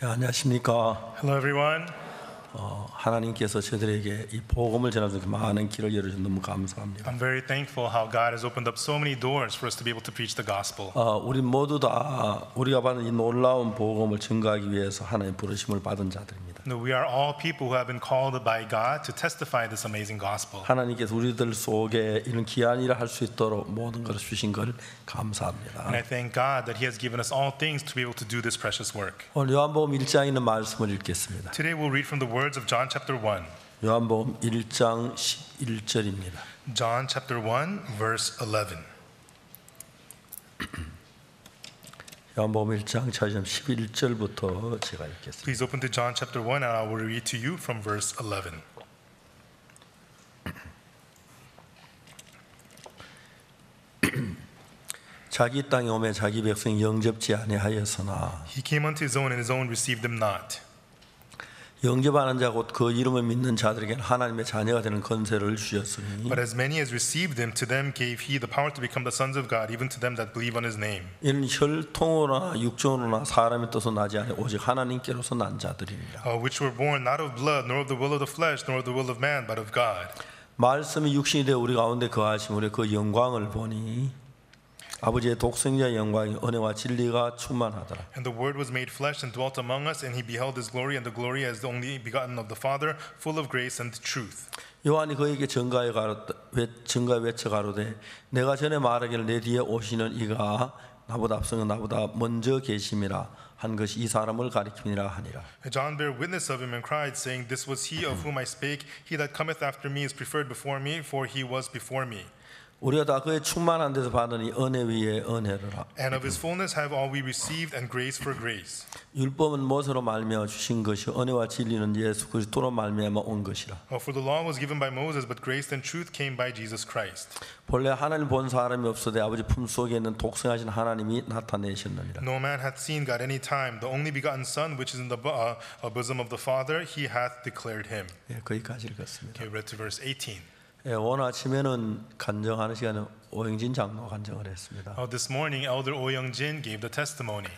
안녕하십니까. Hello, everyone. 하나님께서 저들에게 이 복음을 전하면서 많은 길을 열어주셔서 너무 감사합니다. I'm very thankful how God has opened up so many doors for us to be able to preach the gospel. 우리 모두 다 우리가 받은 이 놀라운 복음을 증거하기 위해서 하나님의 부르심을 받은 자들입니다. We are all people who have been called by God to testify this amazing gospel. 하나님께서 우리들 속에 이런 귀한 일을 할 수 있도록 모든 것을 주신 걸 감사합니다. And I thank God that He has given us all things to be able to do this precious work. 오늘 요한복음 1장에 있는 말씀을 읽겠습니다. Today we'll read from the words of John chapter 1. 요한복음 1장 11절입니다. John chapter 1 verse 11. 요한복음 1장 11절부터 제가 읽겠습니다. Please open to John chapter 1 and I will read to you from verse 11. 자기 땅에 오매 자기 백성 영접지 아니하였으나 He came unto His own and His own received Him not. 영접하는 자 곧 그 이름을 믿는 자들에게는 하나님의 자녀가 되는 권세를 주셨으니 But as many as received Him, to them gave He the power to become the sons of God, even to them that believe on His name. 이는 혈통으로나 육정으로나 사람의 뜻으로 나지 아니 오직 하나님께로서 난 자들이니라. Which were born not of blood, nor of the will of the flesh, nor of the will of man, but of God. 말씀이 육신이 되어 우리 가운데 거하심 우리 그 영광을 보니 아버지의 독생자의 영광이 은혜와 진리가 충만하더라. And the Word was made flesh and dwelt among us, and He beheld His glory, and the glory as the only begotten of the Father, full of grace and truth. 요한이 그에게 증가해 외쳐 가로되 내가 전에 말하기를 내 뒤에 오시는 이가 나보다 앞서는 나보다 먼저 계심이라 한 것이 이 사람을 가리킴이라 하니라. John bare witness of Him and cried, saying, This was He of whom I spake. He that cometh after me is preferred before me, for He was before me. 우리가 다 그의 충만한 데서 받은 이 은혜 위에 은혜를 And of His fullness have all we received, and grace for grace. 율법은 모세로 말미암아 주신 것이 은혜와 진리는 예수 그리스도로 말미암아 온 것이라. For the law was given by Moses, but grace and truth came by Jesus Christ. 본래 하나님 본 사람이 없어도 아버지 품속에 있는 독생하신 하나님이 나타내셨느니라. No man hath seen God any time. The only begotten Son, which is in the bosom of the Father, He hath declared Him. 예, 거기까지 읽었습니다. Okay, read to verse 18. 예, 오늘 아침에는 간정하는 시간에 오영진 장로 간정을 했습니다. This morning, Elder Oh Young-jin gave the testimony.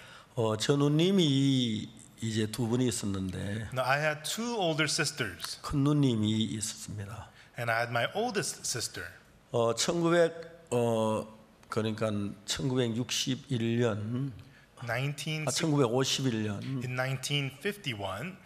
저 누님이 이제 두 분이 있었는데 Now, I had two older sisters, 큰 누님이 있었습니다. and I had my oldest sister. 그러니까 1961년 1951년 In 1951,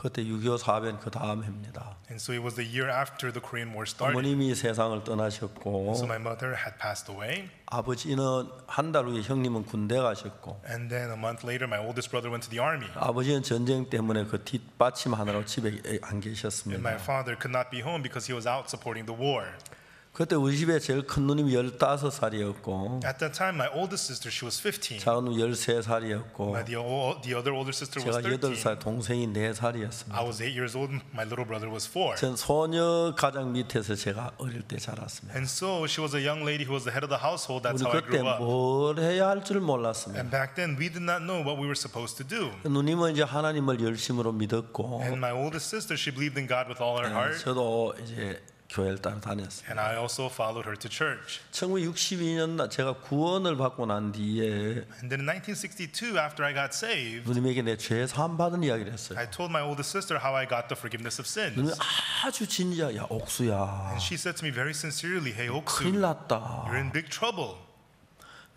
그때 6.25 사변 그 다음 해입니다. and so it was the year after the Korean War started. 어머님이 세상을 떠나셨고 So my mother had passed away, 아버지는 한 달 후에 형님은 군대 가셨고 and then a month later, my oldest brother went to the army. 아버지는 전쟁 때문에 그 뒷받침하느라고 집에 안 And 계셨습니다. my father could not be home because he was out supporting the war. 그때 우리 집에 제일 큰 누님이 15살이었고 At that time, my oldest sister, she was 15. 작은 누님 13살이었고 The other older sister was 제가 13. 8살 동생이 4살이었습니다. I was 8 years old. My little brother was 4. 전 소녀 가장 밑에서 제가 어릴 때 자랐습니다. And so she was a young lady who was the head of the household. That's 우리 how I 그때 grew up. 뭘 해야 할 줄 몰랐습니다. And back then, we did not know what we were supposed to do. 누님은 이제 하나님을 열심으로 믿었고 And my oldest sister, she believed in God with all her heart. 저도 이제 교회를 따라 다녔습니다. And I also followed her to church. 1962년 제가 구원을 받고 난 뒤에 And then in 1962, after I got saved, 누님에게 내 죄 사함 받은 이야기를 했어요. I told my oldest sister how I got the forgiveness of 누님이 sins. 아주 진지하게 야 옥수야 And she said to me very sincerely, Hey, 큰일 Oksu, 났다. you're in big trouble.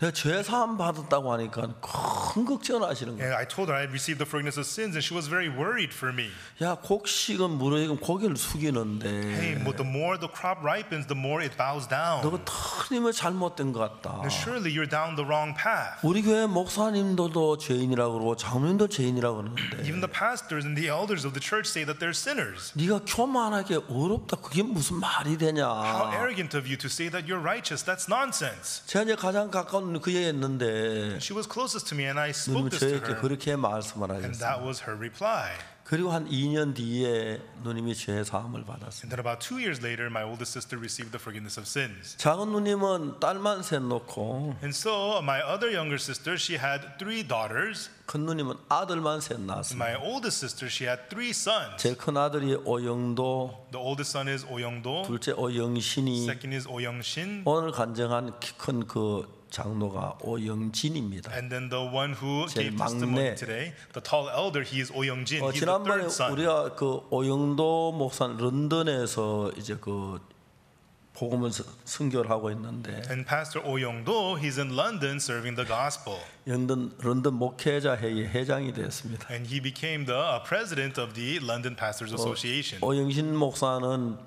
내가 죄 사함 받았다고 하니까 큰 걱정을 하시는 거예요. And I told her I had received the forgiveness of sins, and she was very worried for me. 야 곡식은 무르익으면 고개를 숙이는데 Hey, but the more the crop ripens, the more it bows down. 너가 틀림을 잘못된 것 같다. And surely you're down the wrong path. 우리 교회 목사님들도 죄인이라고 그러고 장로님도 죄인이라고 그러는데 Even the pastors and the elders of the church say that they're sinners. 네가 교만하게 어렵다 그게 무슨 말이 되냐. How arrogant of you to say that you're righteous. That's nonsense. 제가 이제 가장 가까운 그 얘기했는데 She was closest to me, and I 누님은 spoke this to 저에게 her. 그렇게 말씀을 And 하셨어요. that was her reply. 그리고 한 2년 뒤에 누님이 죄 사함을 받았습니다. And then about 2 years later, my oldest sister received the forgiveness of sins. 작은 누님은 딸만 셋 놓고 And so my other younger sister, she had 3 daughters. 큰 누님은 아들만 셋 낳았습니다. My oldest sister, she had 3 sons. 제일 큰 아들이 오영도, The oldest son is Oh Young-do. 둘째 오영신이, Second is Oh Young-shin. 오늘 간증한 키 큰 그 장로가 오영진입니다. And then the one who 제일 gave testimony 막내. today, the tall elder, he is Oh Young-jin. He's the 지난번에 third son. 우리가 그 오영도 목사는 런던에서 이제 그 복음을 선교를 하고 있는데 And Pastor Oh Young-do, he's in London serving the gospel. 런던 목회자 회의 회장이 됐습니다. And he became the president of the London Pastors Association. 오영신 목사는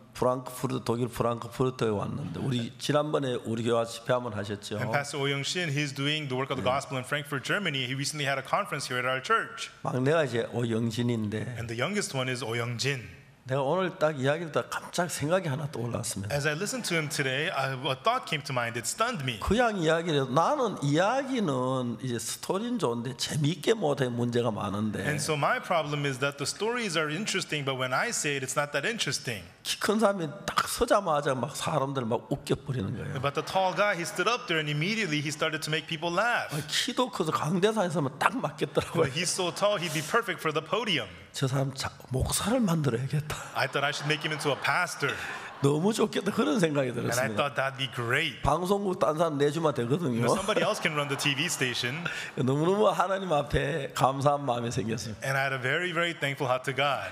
독일 프랑크푸르트에 왔는데 우리 지난번에 우리 교회 집회 한번 하셨죠. And Pastor Oh Young-shin, he's doing the work of the gospel in Frankfurt, Germany. He recently had a conference here at our church. 막내가 이제 오영진인데 And the youngest one is Oh Young-jin. 내가 오늘 딱 이야기를 듣다 깜짝 생각이 하나 떠올랐습니다. As I listened to him today, a thought came to mind. It stunned me. 그냥 이야기를 해도 나는 이야기는 이제 스토리는 좋은데 재미있게 못해 문제가 많은데 And so my problem is that the stories are interesting, but when I say it, it's not that interesting. 키 큰 사람이 딱 서자마자 막 사람들 막 웃겨버리는 거예요. But the tall guy, he stood up there and immediately he started to make people laugh. 키도 커서 강대상에서면 딱 맞겠더라고요. But he's so tall, he'd be perfect for the podium. 저 사람 목사를 만들어야겠다. I thought I should make him into a pastor. 너무 좋겠다 그런 생각이 And I 들었습니다. thought that'd be great. 방송국 딴 사람 내주면 되거든요. You know, somebody else can run the TV station. 너무너무 하나님 앞에 감사한 마음이 생겼어요. And I had a very, very thankful heart to God.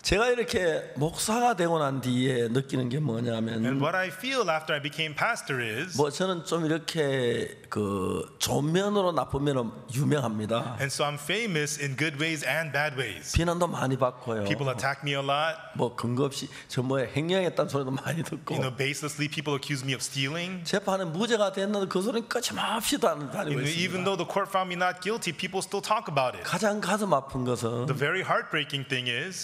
제가 이렇게 목사가 되고 난 뒤에 느끼는 게 And 뭐냐면 what I feel after I became pastor is, 뭐 저는 좀 이렇게 그 좋은 면으로 나쁜 면으로 유명합니다. and so I'm famous in good ways and bad ways. 비난도 많이 받고요. People attack me a lot. 뭐 근거 없이 저 뭐 횡령했다는 소리도 많이 듣고 You know, baselessly people accuse me of stealing. 재판에 무죄가 됐는데 그 소리는 끊임없이 다니고 You know, even 있습니다. though the court found me not guilty, people still talk about it. 가장 가슴 아픈 것은 The very heartbreaking thing is,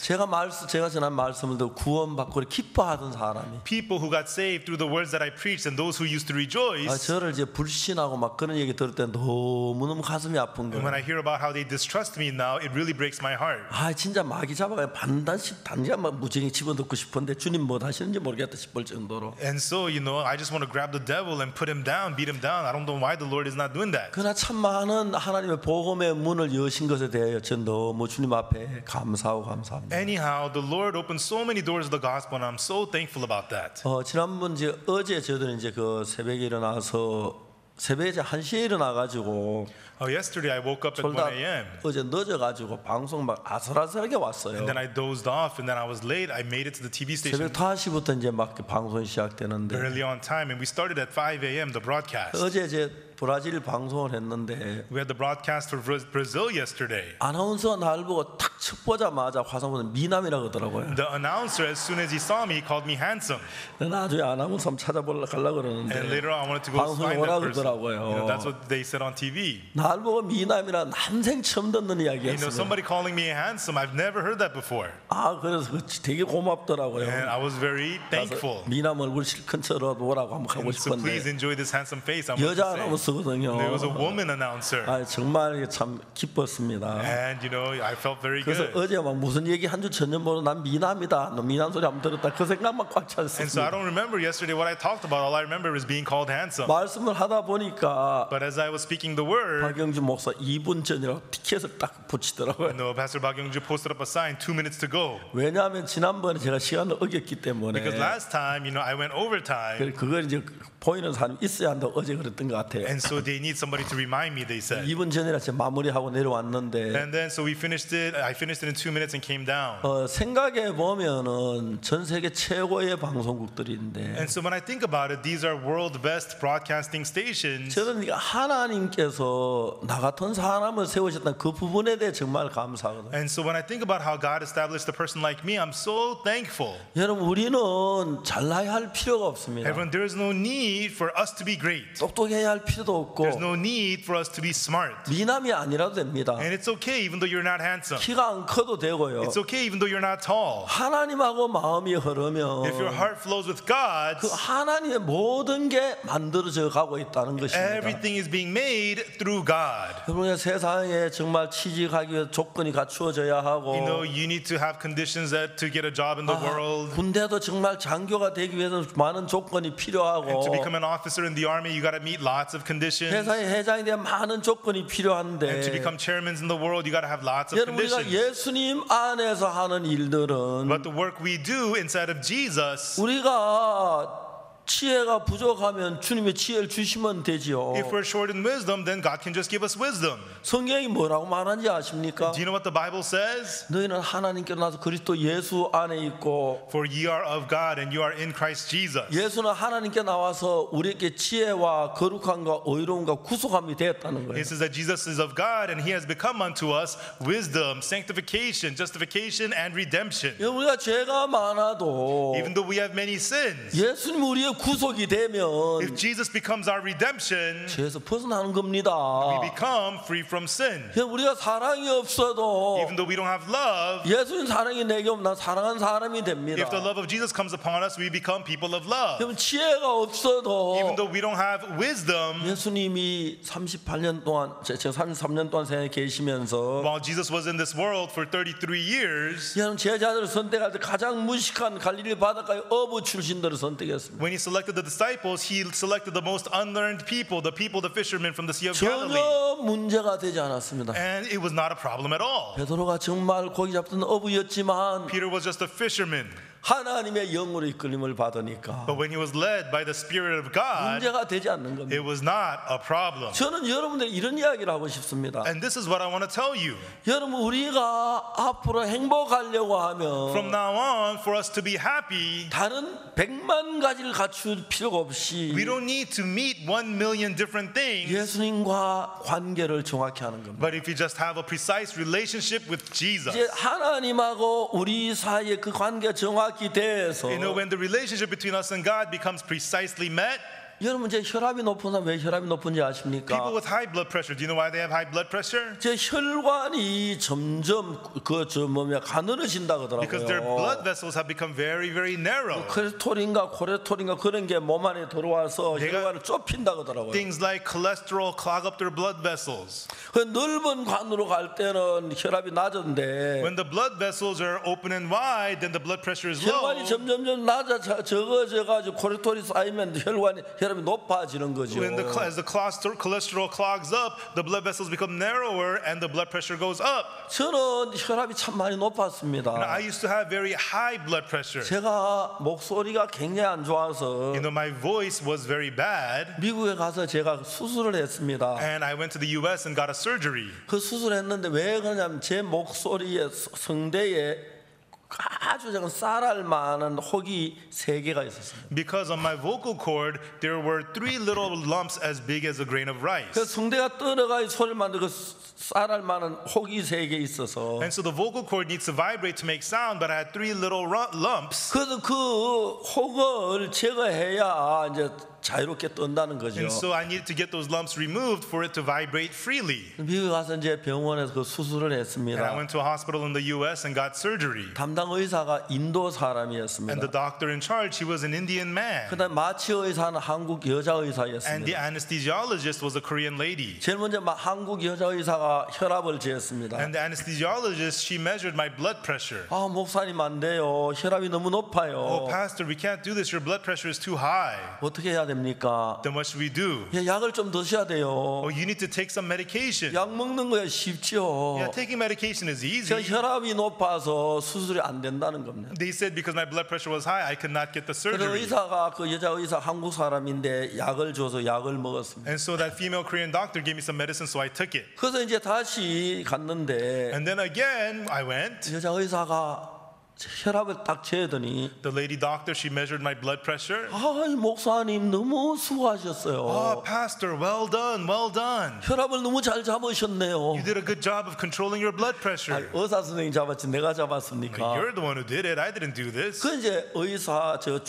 제가 전한 말씀을 듣고 구원받고 기뻐하던 사람이 people who got saved through the words that I preached and those who used to rejoice. 저를 이제 불신하고 막 그런 얘기 들을 때 너무너무 가슴이 아픈 And when 거예요. I hear about how they distrust me now, it really breaks my heart. 진짜 마귀 잡아가 단지가 막 무지개 집어넣고 싶은데 주님 뭐 하시는지 모르겠다 싶을 정도로. And so, you know, I just want to grab the devil and put him down, beat him down. I don't know why the Lord is not doing that. 그러나 참 많은 하나님의 복음의 문을 여신 것에 대하여 전 너무 주님 앞에 감사합니다. Anyhow, the Lord opened so many doors of the gospel, and I'm so thankful about that. 지난번 어제 저들은 이제 그 새벽에 일어나서 새벽에 1시에 일어나가지고 Yesterday, I woke up at 1 a.m. 어제 늦어가지고 방송 막 아슬아슬하게 왔어요. And then I dozed off, and then I was late. I made it to the TV station 새벽 5시부터 이제 막 방송이 시작되는데 early on time, and we started at 5 a.m. the broadcast. 어제 이제 브라질 방송을 했는데 We had the broadcast for Brazil yesterday. 아나운서가 날 보고 딱 첫 보자마자 화상보는 미남이라고 하더라고요. The announcer, as soon as he saw me, called me handsome. 나중에 아나운서 한번 찾아보려고 가려고 And 그러는데 later on, I wanted to go 방송에 find that 오라고 person. 그러더라고요. You know, that's what they said on TV. 날 보고 미남이라 난생 처음 듣는 You know, 이야기였어요. somebody calling me handsome, I've never heard that before. 그래서 되게 고맙더라고요. And I was very thankful. 미남 얼굴 실컷 쳐다보라고 한번 하고 And so please 싶은데 enjoy this handsome face. I want 여자 to say. 아나운서거든요. There was a woman announcer. 정말 참 기뻤습니다. And you know, I felt very 그래서 good. 어제 막 무슨 얘기 한 주 전전보로 난 미남이다. 너 미남 소리 한번 들었다. 그 생각만 꽉 And so I 찼습니다. don't remember yesterday what I talked about. All I remember is being called handsome. 말씀을 하다 보니까 But as I was speaking the word, 박영주 목사 2분 전이라고 티켓을 딱 붙이더라고요. you know, Pastor Bak Young-ju posted up a sign, 2 minutes to go. 왜냐하면 지난번에 제가 시간을 어겼기 때문에 Because last time, you know, I went overtime. 그걸 이제 보이는 사람이 있어야 한다고 어제 그랬던 것 같아요. And so they need somebody to remind me, they said. 2분 전이라 제가 마무리하고 내려왔는데 And then so we finished it. I finished it in 2 minutes and came down. 생각해 보면은 전 세계 최고의 방송국들인데 And so when I think about it, these are world best broadcasting stations. 저는 하나님께서 나 같은 사람을 세우셨다는 그 부분에 대해 정말 감사하거든요. And so when I think about how God established a person like me, I'm so thankful. 여러분 우리는 잘나야 할 필요가 없습니다. Everyone, there is no need for us to be great. 똑똑해야 할 필요도 없고 There's no need for us to be smart. 미남이 아니라도 됩니다. And it's okay even though you're not handsome. 키가 안 커도 되고요. It's okay even though you're not tall. 하나님하고 마음이 흐르면 If your heart flows with God, 그 하나님의 모든 게 만들어져 가고 있다는 것입니다. everything is being made through God. 여러분 세상에 정말 취직하기 위해 조건이 갖추어져야 하고 You know, you need to have conditions that to get a job in the world. 군대도 정말 장교가 되기 위해서 많은 조건이 필요하고 And to become an officer in the army, you got to meet lots of conditions. 회사의 회장에 대한 많은 조건이 And to 필요한데 become chairmen in the world, you got to have lots of 여러분 우리가 conditions. 예수님 안에서 하는 일들은 But the work we do inside of Jesus, 우리가 지혜가 부족하면 주님의 지혜를 주시면 되지요. If we're short in wisdom, then God can just give us wisdom. 성경이 뭐라고 말하는지 아십니까? Do you know what the Bible says? 너희는 하나님께로 나서 그리스도 예수 안에 있고 For ye are of God and you are in Christ Jesus. 예수는 하나님께 나와서 우리에게 지혜와 거룩함과 의로움과 구속함이 되었다는 거예요. It says that Jesus is of God and he has become unto us wisdom, sanctification, justification, and redemption. 우리가 죄가 많아도 Even though we have many sins, 예수님 우리의 구속이 되면 if Jesus becomes our redemption, 죄에서 벗어나는 겁니다. we become free from sin. 우리가 사랑이 없어도 Even though we don't have love, 예수님 사랑이 내게 오면 난 사랑하는 사람이 됩니다. if the love of Jesus comes upon us, we become people of love. 그럼 지혜가 없어도 Even though we don't have wisdom, 예수님이 38년 동안 지금 33년 동안 생에 계시면서 while Jesus was in this world for 33 years, 여러분 제자들을 선택할 때 가장 무식한 갈릴리 바닷가의 어부 출신들을 선택했습니다. when he selected the disciples, he selected the most unlearned people, the fishermen from the Sea of Galilee. 전혀 문제가 되지 않았습니다. And it was not a problem at all. 베드로가 정말 고기 잡던 어부였지만 Peter was just a fisherman. 하나님의 영으로 이끌림을 받으니까 But when he was led by the Spirit of God, 문제가 되지 않는 겁니다. it was not a problem. 저는 여러분들 이런 이야기를 하고 싶습니다. And this is what I want to tell you. 여러분 우리가 앞으로 행복하려고 From 하면 now on, for us to be happy, 다른 100만 가지를 갖출 필요가 없이 we don't need to meet 1 million different things. 예수님과 관계를 정확히 하는 겁니다. But if you just have a precise relationship with Jesus, 이제 하나님하고 우리 사이의 그 관계가 정확히 돼서 when the relationship between us and God becomes precisely met, 여러분 제 혈압이 높은 사람 왜 혈압이 높은지 people 아십니까? with high blood pressure, do you know why they have high blood pressure? 제 혈관이 점점 가늘어진다 Because their blood 그러더라고요. vessels have become very, very narrow. 콜레스테롤인가 코레토린가 그런 게 몸 안에 들어와서 내가- 혈관을 좁힌다 그러더라고요. Things like cholesterol clog up their blood vessels. 그 넓은 관으로 갈 때는 혈압이 낮은데 When the blood vessels are open and wide, then the blood pressure is low. 혈관이 점점점 적어져 가지고 콜레스테롤이 쌓이면 혈압이 높아지는 거죠. As the cholesterol clogs up, the blood vessels become narrower and the blood pressure goes up. 저는 혈압이 참 많이 높았습니다. Now, I used to have very high blood pressure. 제가 목소리가 굉장히 안 좋아서 You know, my voice was very bad, 미국에 가서 제가 수술을 했습니다. and I went to the U.S. and got a surgery. 그 수술했는데 왜 그러냐면 제 목소리에 성대에 아주 작은 쌀알 많은 혹이 3개가 있었어요. Because on my vocal cord, there were 3 little lumps as big as a grain of rice. 그 성대가 떨어가 소리를 만들고 쌀알 많은 혹이 3개 있어서 And so the vocal cord needs to vibrate to make sound, but I had 3 little lumps. 그래서 그 혹을 제거해야 이제 자유롭게 떤다는 거죠. And so I needed to get those lumps removed for it to vibrate freely. 미국 가서 이제 병원에서 그 수술을 And I 했습니다. went to a hospital in the U.S. and got surgery. 담당 의사가 인도 And the 사람이었습니다. doctor in charge, he was an Indian man. 그다음 마취 의사는 한국 여자 And the 의사였습니다. anesthesiologist was a Korean lady. 제일 먼저 한국 여자 의사가 혈압을 재었습니다. And the anesthesiologist, she measured my blood pressure. 아 목사님 안 돼요. 혈압이 너무 Oh, 높아요. pastor, we can't do this. Your blood pressure is too high. 어떻게 해야 됩니까? Then what should we do? 예, 약을 좀 드셔야 돼요. Oh, you need to take some medication. 약 먹는 거야 쉽죠. Yeah, taking medication is 저 easy. 혈압이 높아서 수술이 안 된다는 겁니다. They said because my blood pressure was high, I could not get the 그래서 surgery. 의사가 그 여자 의사 한국 사람인데 약을 줘서 약을 먹었습니다. And so that female Korean doctor gave me some medicine, so I took it. 그래서 이제 다시 갔는데 And then again, I went. 여자 의사가 혈압을 딱 재더니 The lady doctor, she measured my blood pressure. 이 목사님 너무 Oh, 수고하셨어요. pastor, well done, well done. 혈압을 너무 잘 잡으셨네요. You did a good job of controlling your blood pressure. 의사 선생님이 잡았지 내가 But 잡았습니까? you're the one who did it. I didn't do this. 그 이제 의사 저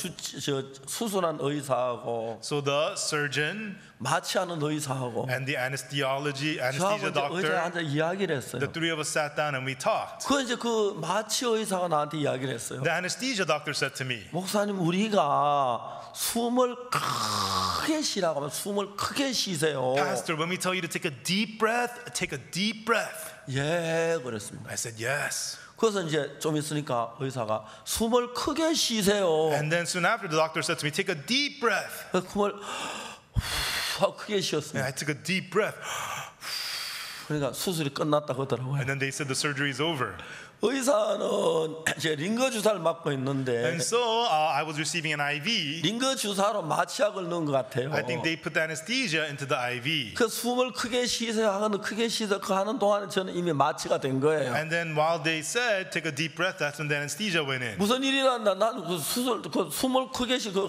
수술한 의사하고 So the surgeon 마취하는 의사하고 and the 저하고 anesthesia 이제 의자에 doctor, 앉아 이야기를 했어요. the 3 of us sat down and we talked. 그 이제 그 마취 의사가 나한테 이야기를 했어요. The anesthesia doctor said to me, 목사님 우리가 숨을 크게 쉬라고 하면 숨을 크게 쉬세요. Pastor, when we tell you to take a deep breath, take a deep breath. 예, 그랬습니다. I said, yes. 그래서 이제 좀 있으니까 의사가 숨을 크게 쉬세요. And then soon after, the doctor said to me, take a deep breath. 그래서 숨을 크게 And 쉬었습니다. I took a deep breath. 그러니까 수술이 끝났다 그러더라고요. And then they said the surgery is over. 의사는 이제 링거 주사를 맞고 있는데 And so I was receiving an IV. 링거 주사로 마취약을 넣은 것 같아요. I think they put the anesthesia into the IV. 그 숨을 크게 쉬세요 크게 쉬세요 하는 동안에 저는 이미 마취가 된 거예요. And then while they said take a deep breath, that's when the anesthesia went in. 무슨 일이 났나? 나는 그 수술 그 숨을 크게 쉬고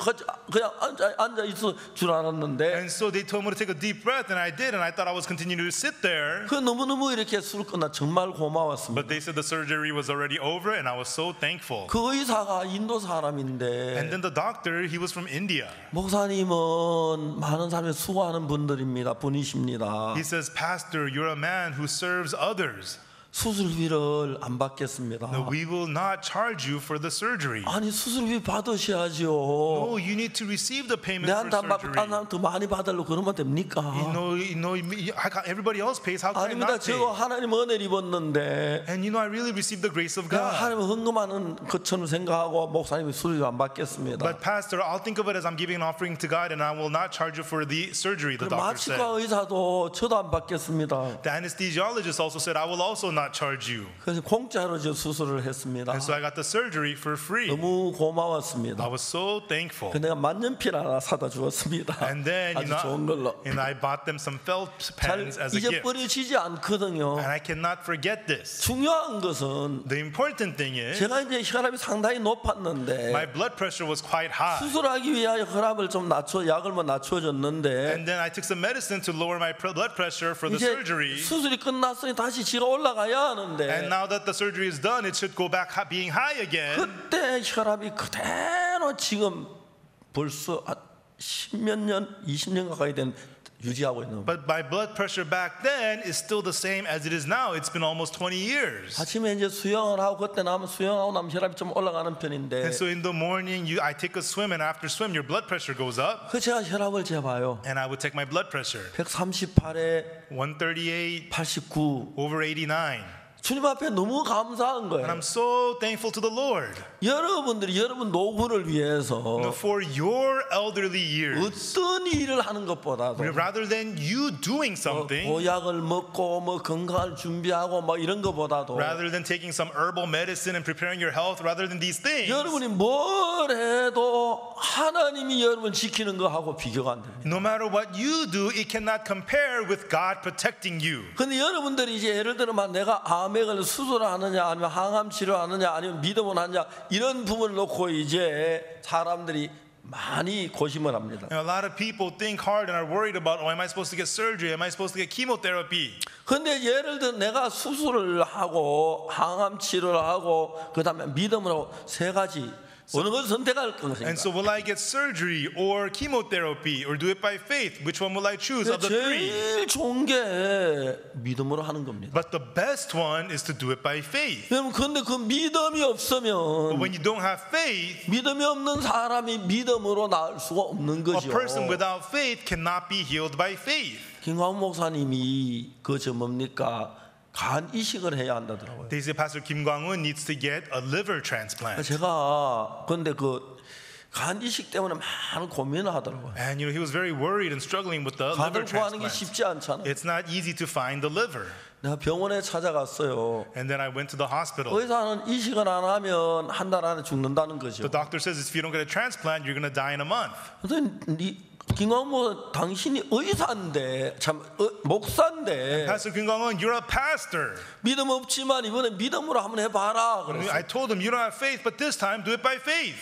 그냥 앉아 있을 줄 알았는데 And so they told me to take a deep breath, and I did, and I thought I was continuing to sit there. 그 너무너무 이렇게 술 끝나 정말 고마웠습니다. But they said the surgery was already over, and I was so thankful. 그 의사가 인도 사람인데 And then the doctor, he was from India. 목사님은 많은 사람이 수고하는 분이십니다. He says, Pastor, you're a man who serves others. 수술비를 안 받겠습니다. No, we will not charge you for the surgery. 아니 수술비 받으셔야죠. No, you need to receive the payment for 내한테 안 받고 surgery. 다른 사람 더 많이 받으려고 그러면 됩니까? Everybody else pays. How can I 아닙니다. not pay? 저 하나님 은혜를 입었는데 And I really received the grace of 그냥 God. 하나님 헌금하는 것처럼 생각하고 목사님이 수술비 안 받겠습니다. But Pastor, I'll think of it as I'm giving an offering to God, and I will not charge you for the surgery. The doctor said. 마취과 의사도 저도 안 받겠습니다. The anesthesiologist also said, I will also not charge you. 그래서 공짜로 저 수술을 했습니다. And so I got the surgery for free. 너무 고마웠습니다. I was so thankful. 그 내가 만년필 하나 사다 주었습니다. And then, 아주 좋은 걸로. and I bought them some felt 잘 pens as a gift. 잊어버려지지 않거든요. And I cannot forget this. 중요한 것은 The important thing is, 제가 이제 혈압이 상당히 높았는데 my blood pressure was quite high. 수술하기 위하여 혈압을 좀 약을 뭐 낮춰줬는데 And then I took some medicine to lower my blood pressure for the 이제 surgery. 수술이 끝났으니 다시 지가 올라가야 하는데 And now that the surgery is done, it should go back being high again. 그때 혈압이 그대로 지금 벌써 10몇 년, 20년 가까이 된 유지하고 있는 거예요. But my blood pressure back then is still the same as it is now. It's been almost 20 years. 아침에 이제 수영을 하고 그때 나면 수영하고 나면 혈압이 좀 올라가는 편인데 And so in the morning, I take a swim, and after swim, your blood pressure goes up. 그 제가 혈압을 재봐요. And I would take my blood pressure. 138에 138 89. over 89. 주님 앞에 너무 감사한 And 거예요. I'm so thankful to the Lord. 여러분들이 여러분 노후를 위해서 For your elderly years, 어떤 일을 하는 것보다도 rather than you doing something, 보약을 먹고 뭐 건강을 준비하고 뭐 이런 것보다도 rather than taking some herbal medicine and preparing your health, rather than these things, 여러분이 뭘 해도 하나님이 여러분 지키는 거하고 비교가 안 됩니다. no matter what you do, it cannot compare with God protecting you. 근데 여러분들이 이제 예를 들면 내가 암액을 수술하느냐 아니면 항암 치료하느냐 아니면 믿음을 하느냐 이런 부분을 놓고 이제 사람들이 많이 고심을 합니다. A lot of people think hard and are worried about, am I supposed to get surgery? Am I supposed to get chemotherapy? 근데 예를 들어 내가 수술을 하고 항암 치료를 하고 그다음에 믿음으로 세 가지 어느 걸 선택할 것인가? And so will I get surgery or chemotherapy or do it by faith? Which one will I choose of the three? 제일 좋은 게 믿음으로 하는 겁니다. But the best one is to do it by faith. 여러분 근데 그 믿음이 But 없으면 when you don't have faith, 믿음이 없는 사람이 믿음으로 나을 수가 없는 a 거죠. person without faith cannot be healed by faith. 김광훈 목사님이 그저 뭡니까? 간 이식을 해야 한다더라고요. They say Pastor Kim Kwang-eun needs to get a liver transplant. 제가 근데 그 간 이식 때문에 많은 고민을 하더라고요. And he was very worried and struggling with the liver 간을 구하는 게 transplant. 쉽지 않잖아요. It's not easy to find the liver. 내가 병원에 찾아갔어요. And then I went to the hospital. 의사는 이식을 안 하면 한 달 안에 죽는다는 거죠. The doctor says if you don't get a transplant, you're going to die in a month. 근데 김광모 당신이 의사인데 참 목사인데 Pastor Kim Kwang-eun, you're a pastor. 믿음 없지만 이번에 믿음으로 한번 해봐라. I 그랬어요. told him you don't have faith, but this time do it by faith.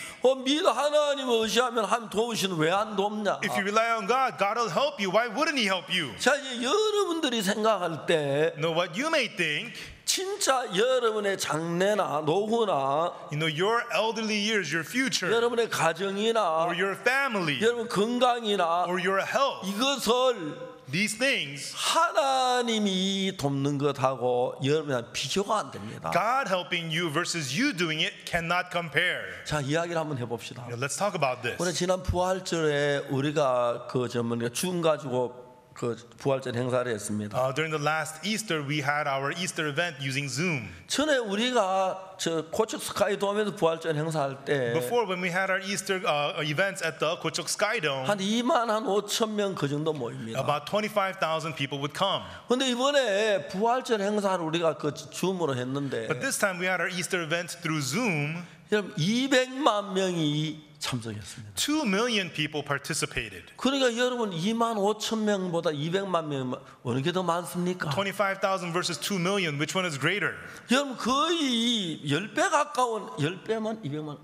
믿어 하나님을 의지하면 하나님 도우시는 왜 안 돕냐? If you rely on God, God will help you. Why wouldn't He help you? 자 이제 여러분들이 생각할 때 No, what you may think, 진짜 여러분의 장래나 노후나 your elderly years, your future, 여러분의 가정이나 or your family, 여러분 건강이나 or your health, 이것을 these things, 하나님이 돕는 것하고 여러분은 비교가 안 됩니다. God helping you versus you doing it cannot compare. 자 이야기를 한번 해봅시다. Let's talk about this. 오늘 지난 부활절에 우리가 그 죽음 가지고 그 부활절 행사를 했습니다. During the last Easter, we had our Easter event using Zoom. 전에 우리가 저 고척 스카이 돔에서 부활절 행사할 때 Before, when we had our Easter events at the Gocheok Sky Dome, 한 2만 한 5천 명 그 정도 모입니다. about 25,000 people would come. 근데 이번에 부활절 행사를 우리가 그 줌으로 했는데 But this time we had our Easter event through Zoom. 여러분 200만 명이 참석했습니다. 2 million people participated. 그러니까 여러분 2만 5천 명보다 200만 명 어느 게 더 많습니까? 25,000 versus 2 million, which one is greater? 여러분 거의 10배 가까운 10배만 200만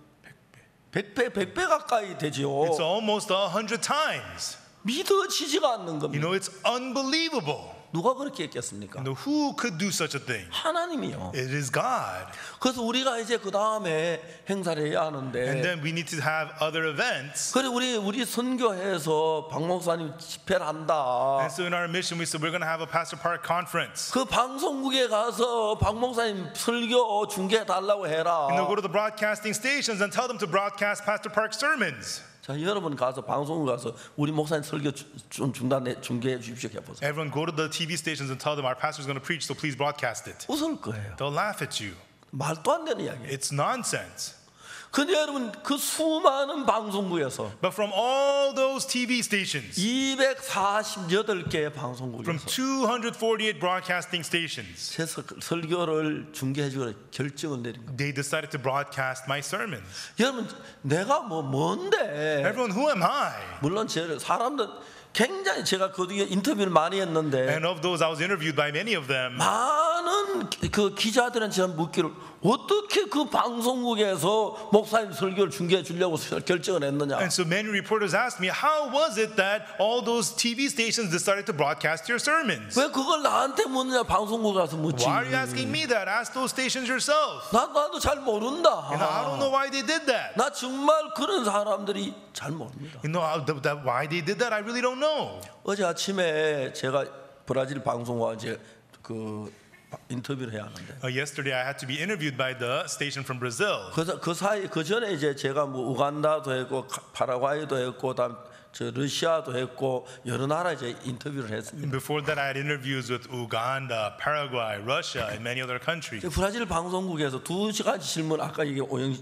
100배 가까이 되죠. It's almost 100 times. 믿어지지가 않는 You 겁니다. know, it's unbelievable. 누가 그렇게 했겠습니까? You know, who could do such a thing? 하나님이요. It is God. 그래서 우리가 이제 그 다음에 행사를 해야 And 하는데 then we need to have other events. 그래 우리 선교회에서 박 목사님 집회를 한다. And so in our mission, we said we're going to have a Pastor Park conference. 그 방송국에 가서 박 목사님 설교 중계해 달라고 해라. You know, go to the broadcasting stations and tell them to broadcast Pastor Park sermons. 자, 여러분 가서 방송국 가서 우리 목사님 설교 좀 중계해 주십시오 해보세요. Everyone go to the TV stations and tell them our pastor's going to preach, so please broadcast it. 웃을 거예요. They'll laugh at you. 말도 안 되는 이야기예요. It's nonsense. 근데 여러분 그 수많은 방송국에서 But from all those TV stations, 248개의 from 방송국에서 248 broadcasting stations, 제 설교를 중계해 주기로 결정을 내린 겁니다. they decided to broadcast my sermons. 여러분 내가 뭔데? Everyone, who am I? 물론 사람들 굉장히 제가 그 뒤에 인터뷰를 많이 했는데 And of those, I was interviewed by many of them. 많은 그 기자들은 제가 묻기를 어떻게 그 방송국에서 목사님 설교를 중계해 주려고 결정을 했느냐? And so many reporters asked me, how was it that all those TV stations decided to broadcast your sermons? 왜 그걸 나한테 묻느냐? 방송국 가서 묻지. Why are you asking me that? Ask those stations yourself. 나도 잘 모른다. You know, I don't know why they did that. 나 정말 그런 사람들이 잘 모릅니다. You know, why they did that, I really don't know. 어제 아침에 제가 브라질 방송과 이제 그 인터뷰를 해야 하는데. Yesterday, I had to be interviewed by the station from Brazil. 그래서 그 사이 그 전에 이제 제가 뭐 우간다도 했고 파라과이도 했고 다음 저 러시아도 했고 여러 나라 이제 인터뷰를 했습니다. Before that, I had interviews with Uganda, Paraguay, Russia, and many other countries. 브라질 방송국에서 두 가지 질문 아까 이게 오영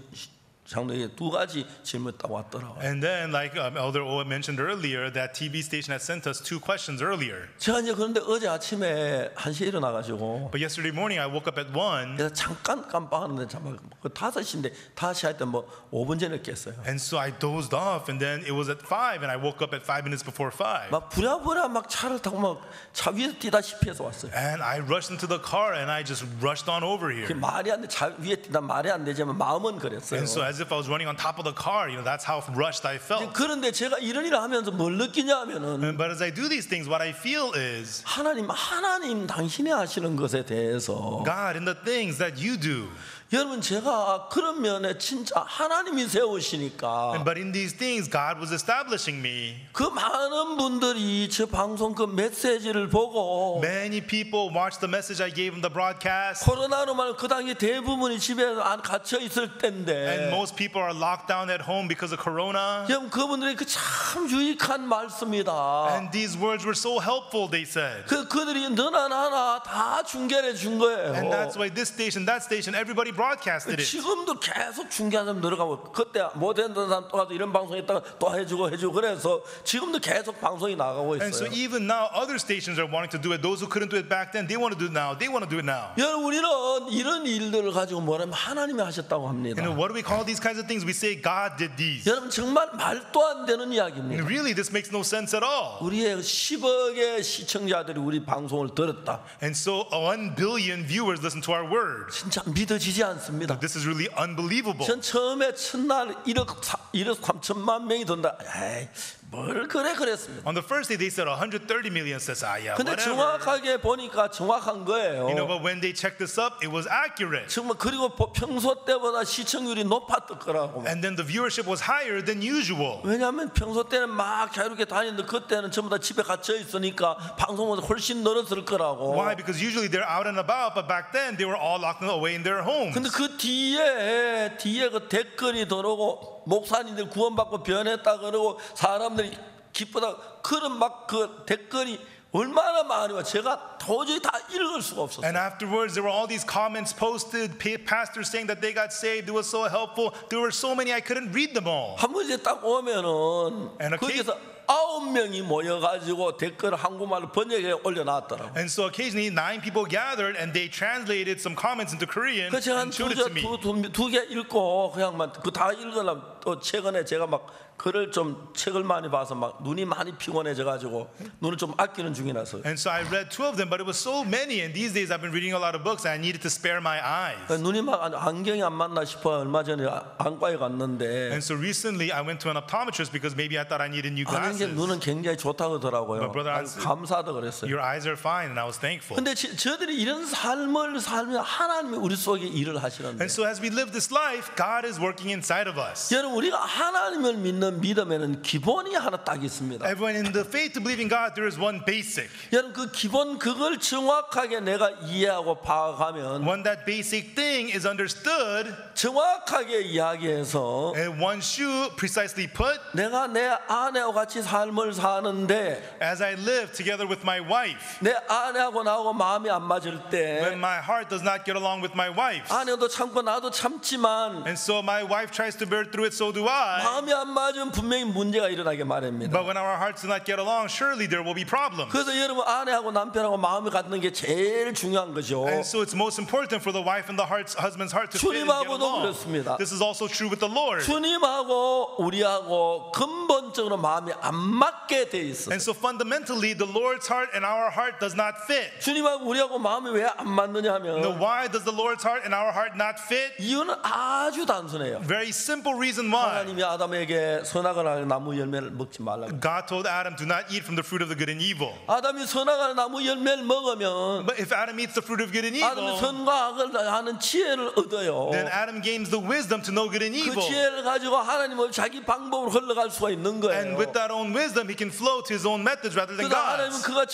장로에게 두 가지 질문 딱 왔더라고요. And then, like Elder Owen mentioned earlier, that TV station had sent us 2 questions earlier. 제가 이제 그런데 어제 아침에 1시에 일어나가지고 But yesterday morning, I woke up at 1. 그래서 잠깐 깜빡하는데 잠깐 그 5시인데 5시 할 때 뭐 5분 전에 깼어요. And so I dozed off, and then it was at 5, and I woke up at 5 minutes before 5. 막 부랴부랴 막 차를 타고 막 차 위에 뛰다시피 해서 왔어요. And I rushed into the car, and I just rushed on over 그 here. 말이 안 돼. 차 위에 뛰다 말이 안 되지만 마음은 그랬어요. And so as if I was running on top of the car, you know, that's how rushed I felt. 그런데 제가 이런 일을 하면서 뭘 느끼냐면은 But as I do these things, what I feel is, 하나님 당신이 하시는 것에 대해서 God, in the things that you do. 여러분 제가 그런 면에 진짜 하나님이 세우시니까 But in these things, God was establishing me. 그 많은 분들이 저 방송 그 메시지를 보고 Many people watched the message I gave in the broadcast. 코로나로 말하면 그 당시 대부분이 집에 안 갇혀 있을 And 때인데 most people are locked down at home because of Corona. 여러분 그분들이 그 참 유익한 말씀이다. And these words were so helpful, they said. 그들이 너나 나나 다 중계해 준 거예요. And that's why this station, that station, everybody broadcasted it. 지금도 계속 중계하는 사람 늘어가고 그때 못했던 사람 또 가서 이런 방송 했다가 또 해주고 그래서 지금도 계속 방송이 나가고 And so 있어요. even now, other stations are wanting to do it. Those who couldn't do it back then, they want to do it now. They want to do it now. 여러분 우리는 이런 일들을 가지고 뭐라면 하나님이 하셨다고 합니다. You know, what do we call these kinds of things? We say God did these. 여러분 정말 말도 안 되는 And 이야기입니다. really, this makes no sense at all. 우리의 10억의 시청자들이 우리 방송을 들었다. And so 1 billion viewers listen to our word. 진짜 믿어지지 않습니다. This is really unbelievable. 전 처음에 첫날 1억 3천만 명이 돈다. 에이, 뭘 그랬습니다. On the first day, they said 130 million. Says, yeah, 근데 whatever. 정확하게 보니까 정확한 거예요. You know, but when they checked this up, it was accurate. 정말 그리고 평소 때보다 시청률이 높았더라고. And then the viewership was higher than usual. 왜냐하면 평소 때는 막 자유롭게 다니는데 그때는 전부 다 집에 갇혀 있으니까 방송보다 훨씬 늘었을 거라고. Why? Because usually they're out and about, but back then they were all locked away in their homes. 근데 그 뒤에 그 댓글이 들어오고 목사님들 구원받고 변했다 그러고 사람들이 기쁘다 그런 막 그 댓글이 얼마나 많이 와 제가 도저히 다 읽을 수가 없었어요. And afterwards, there were all these comments posted, pastors saying that they got saved. It was so helpful. There were so many, I couldn't read them all. 한 번 이제 딱 오면은 And 거기서 9명이 모여가지고 댓글 한국말로 번역해 올려놨더라고. And so occasionally 9 people gathered and they translated some comments into Korean 그 제가 and showed it to me. 두 개 읽고 그냥만 그 다 읽으려면 또 최근에 제가 막 글을 좀 책을 많이 봐서 막 눈이 많이 피곤해져 가지고 눈을 좀 아끼는 중이라서. And so I read 2 of them, but it was so many. And these days I've been reading a lot of books and I needed to spare my eyes. 눈이 막 안경이 안 맞나 싶어 얼마 전에 안과에 갔는데. And so recently I went to an optometrist because maybe I thought I needed new 아는 게 glasses. 눈은 굉장히 좋다고 하더라고요. But brother, 감사하다 그랬어요. Your eyes are fine, and I was thankful. 근데 저들이 이런 삶을 살면 하나님이 우리 속에 일을 하시는데. And so as we live this life, God is working inside of us. 여러분 우리가 하나님을 믿는 믿음에는 기본이 하나 딱 있습니다. Everyone in the faith to believe in God, there is one basic. 여러분 그 기본 그걸 정확하게 내가 이해하고 파악하면 When that basic thing is understood, 정확하게 이야기해서 and once you precisely put, 내가 내 아내와 같이 삶을 사는데 as I live together with my wife, 내 아내하고 나하고 마음이 안 맞을 때 when my heart does not get along with my wife, 아내도 참고 나도 참지만 and so my wife tries to bear through it, so do I. 마음이 안 맞으면 분명히 문제가 일어나게 마련입니다. But when our hearts do not get along, surely there will be problems. 그래서 여러분 아내하고 남편하고 마음이 같는 게 제일 중요한 거죠. And so it's most important for the wife and the husband's heart to fit and get 주님하고도 along. 그렇습니다. This is also true with the Lord. 주님하고 우리하고 근본적으로 마음이 안 맞게 돼 있어요. And so fundamentally, the Lord's heart and our heart does not fit. 주님하고 우리하고 마음이 왜 안 맞느냐 Now, 하면 why does the Lord's heart and our heart not fit? 이유는 아주 단순해요. Very simple reason why. 하나님이 아담에게 선악을 나무 열매를 먹지 말라고. God told Adam, do not eat from the fruit of the good and evil. 아담이 선악을 나무 열매를 먹으면 But if Adam eats the fruit of good and 아담이 evil, 선과 악을 하는 지혜를 얻어요. then Adam gains the wisdom to know good and 그 evil. 지혜를 가지고 하나님을 자기 방법으로 흘러갈 수가 있는 거예요. And with that own wisdom, he can flow to his own methods rather than 그래서 하나님은 God's. 그가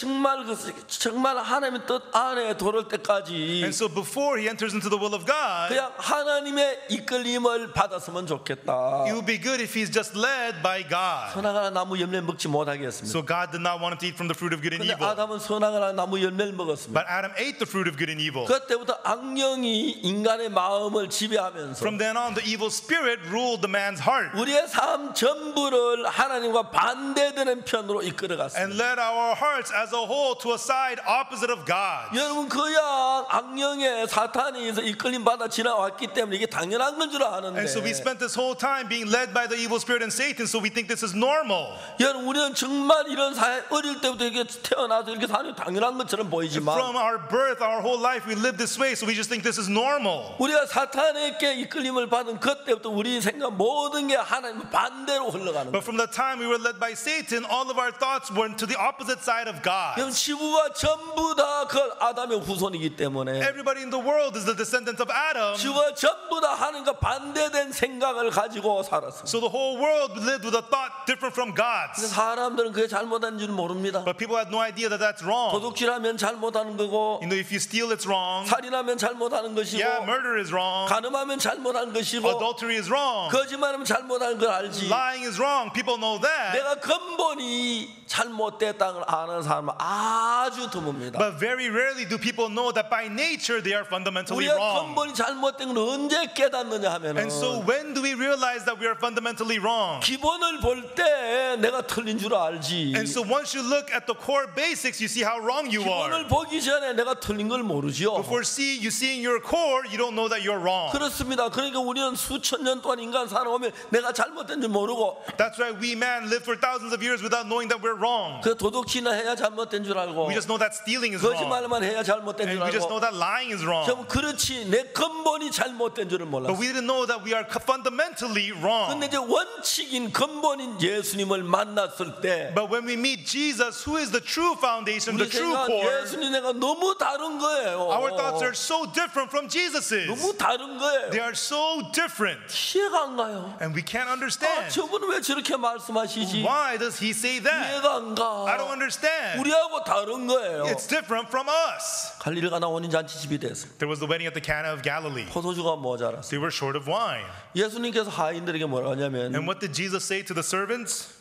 정말 하나님의 뜻 안에 들어올 때까지 And so before he enters into the will of God, 그냥 하나님의 이끌림을 받았으면 좋겠다. it would be good if he's just led by God. 선악을 나무 열매 먹지 못하게 했습니다. So God did not want him to eat from the fruit of good and 근데 evil. 아담은 선악을 나무 열매를 먹었습니다. But Adam ate the fruit of good and evil. 그때부터 악령이 인간의 마음을 지배하면서 From then on, the evil spirit ruled the man's heart 우리의 삶 전부를 하나님과 반대되는 편으로 이끌어갔습니다. and led our hearts as a whole to a side opposite of God. 여러분 그야 악령의 사탄에서 이끌림 받아 지나왔기 때문에 이게 당연한 건 줄 아는데 And so we spent this whole time being led by the evil spirit and Satan, so we think this is normal. 여러분 우리는 정말 이런 사회 어릴 때부터 이렇게 태어나서 이렇게 사는 게 당연한 것처럼 보이지만 From our birth, our whole life, we live this way, so we just think this is normal. 우리가 사탄에게 이끌림을 받은 그때부터 우리 생각 모든 게 하나님 반대로 흘러가는 But 거예요. from the time we were led by Satan, all of our thoughts went to the opposite side of God. 여러분 지구가 전부 다 그 아담의 후손이기 때문에 Everybody in the world is the descendant of Adam. 지구가 전부 다 하나님과 반대된 생각을 가지고 살았어요. So the whole world lived with a thought different from God's. 사람들은 그게 잘못한 줄 모릅니다. But people had no idea that that's wrong. 도둑질하면 잘못하는 거고 You know, if you steal, it's wrong. 살인하면 잘못하는 것이고 Yeah, murder is wrong. 간음하면 잘못하는 것이고 Adultery is wrong. 거짓말하면 잘못하는 걸 알지. Lying is wrong. People know that. 내가 근본이 잘못됐다는 걸 아는 사람은 아주 드뭅니다. But very rarely do people know that by nature they are fundamentally 우리가 wrong. 근본이 잘못된 걸 언제 깨닫느냐 하면은 And so when do we realize that we are fundamentally wrong? 기본을 볼 때 내가 틀린 줄 알지. And so once you look at the core basics, you see how wrong you 기본을 are. 보기 전에 내가 틀린 걸 모르죠. Before you seeing your core, you don't know that you're wrong. 그렇습니다. 그러니까 우리는 수천 년 동안 인간 살아오면 내가 잘못된 줄 모르고 That's why we man live for thousands of years without knowing that we're wrong. 그 도둑질이나 해야 잘못된 줄 알고 We just know that stealing is wrong. 거짓말만 해야 잘못된 줄 And we just 알고 know that lying is wrong. 좀 그렇지 내 근본이 잘못된 줄을 몰랐어. But we didn't know that we are fundamentally wrong. 근데 이제 원칙인 근본인 예수님을 만났을 때 But when we meet Jesus, who is the true foundation, the 우리 true 생각 core, 예수님 내가 너무 다른 거예요. our thoughts are so different from Jesus's. 너무 다른 거예요. They are so different. 이해가 안 가요. And we can't 아, understand. 저분은 왜 저렇게 말씀하시지? Why does he say that? 이해가 안 가. I don't understand. 우리하고 다른 거예요. It's different from us. 갈릴리 가나 원인 잔치집이 됐어요. There was the wedding at the Cana of Galilee. 포도주가 모자랐어요. They were short of wine. 예수님께서 하인들에게 뭐라 하냐면 And what did Jesus say to the servants?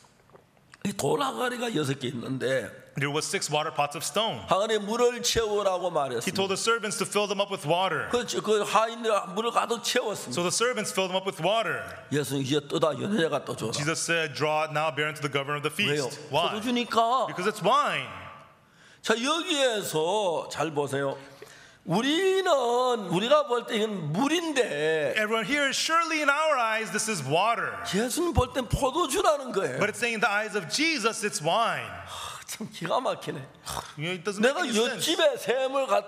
이 돌아가리가 6개 있는데 there was 6 water pots of stone. 항아리에 물을 채우라고 He told 말했습니다. the servants to fill them up with water. 그 하인들 물을 가득 채웠습니다. So the servants filled them up with water. 예수는 이제 떠다 연회가 떠줘라. Jesus said, draw it now, bear unto the governor of the 왜요? feast. Why? 포도 주니까. Because it's wine. 자, 여기에서 잘 보세요. 우리가 볼 때 이건 물인데 Everyone here, surely in our eyes, this is water. 예수님 볼 땐 포도주라는 거예요. But it's saying in the eyes of Jesus, it's wine. 참 기가 막히네. It doesn't make 내가 any sense. 옆집에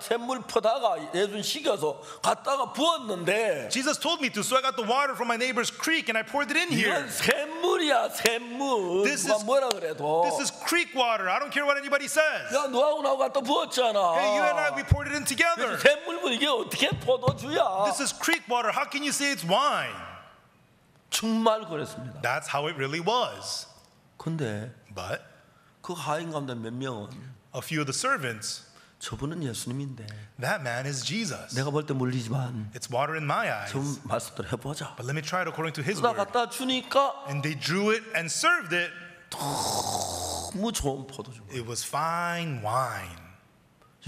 샘물 퍼다가 예수님 식여서 갖다가 부었는데 Jesus told me to, so I got the water from my neighbor's creek and I poured it in here. 이건 샘물이야, 샘물. This 누가 is- 뭐라 그래도. This is creek water. I don't care what anybody says. 야, 너하고 나하고 갖다 부었잖아. Hey, you and I, we poured it in together. 샘물물 이게 어떻게 포도주야? This is creek water. How can you say it's wine? 정말 그랬습니다. That's how it really was. 근데 But 그 하인 가운데 몇 명은 a few of the servants, 저분은 예수님인데 that man is Jesus. 내가 볼 때 물리지만 It's water in my eyes. 좀 말씀대로 해보자. But let me try it according to his 그러다 word. 갖다 주니까 And they drew it and served it. 너무 좋은 포도주. It was fine wine.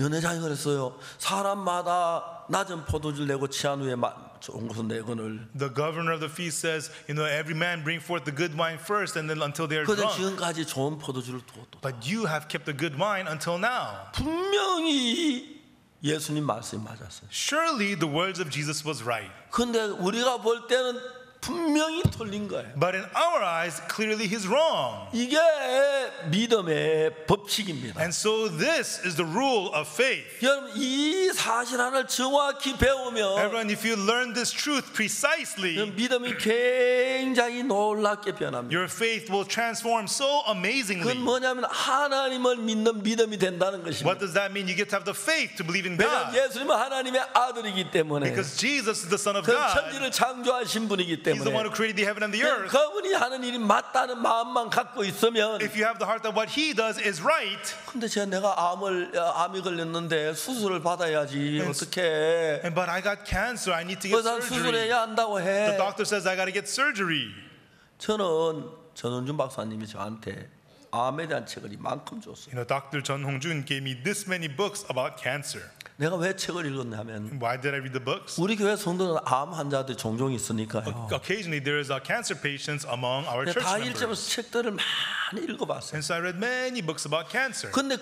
연회장이 그랬어요. 사람마다 낮은 포도주를 내고 취한 후에 좋은 것은 내거늘. The governor of the feast says, every man bring forth the good wine first and then until they are 그런데 drunk. 지금까지 좋은 포도주를 두었다. But you have kept the good wine until now. 분명히 예수님 말씀이 맞았어요. Surely the words of Jesus was right. 그런데 우리가 볼 때는 분명히 틀린 거예요. But in our eyes, clearly he's wrong. 이게 믿음의 법칙입니다. And so this is the rule of faith. 여러분 이 사실 하나를 정확히 배우면 Everyone, if you learn this truth precisely, 믿음이 굉장히 놀랍게 변합니다. your faith will transform so 그건 amazingly. 뭐냐면 하나님을 믿는 믿음이 된다는 What 것입니다. does that mean? You get to have the faith to believe in 왜냐하면 God. 예수님은 하나님의 아들이기 때문에 Because Jesus is the Son of 그 God. 천지를 창조하신 분이기 He's the one 때문에 who created the heaven and the earth. 그분이 하는 일이 맞다는 마음만 갖고 있으면 If you have the heart that what he does is right, 근데 내가 암이 걸렸는데 수술을 받아야지 어떻게 but I got cancer, I need to get 그래서 surgery. 수술해야 한다고 The 해. doctor says I got to get surgery. 저는 전원준 박사님이 저한테 암에 대한 책을 이만큼 줬어요. Dr. Chun Hong-jun gave me this many books about cancer. 내가 왜 책을 읽었냐면 Why did I read the books? 우리 교회 성도는 암 환자들이 종종 있으니까요. Occasionally there is cancer patients among our church 다 members. 읽으면서 책들을 많이 읽어봤어요. And so I read many books about cancer. 근데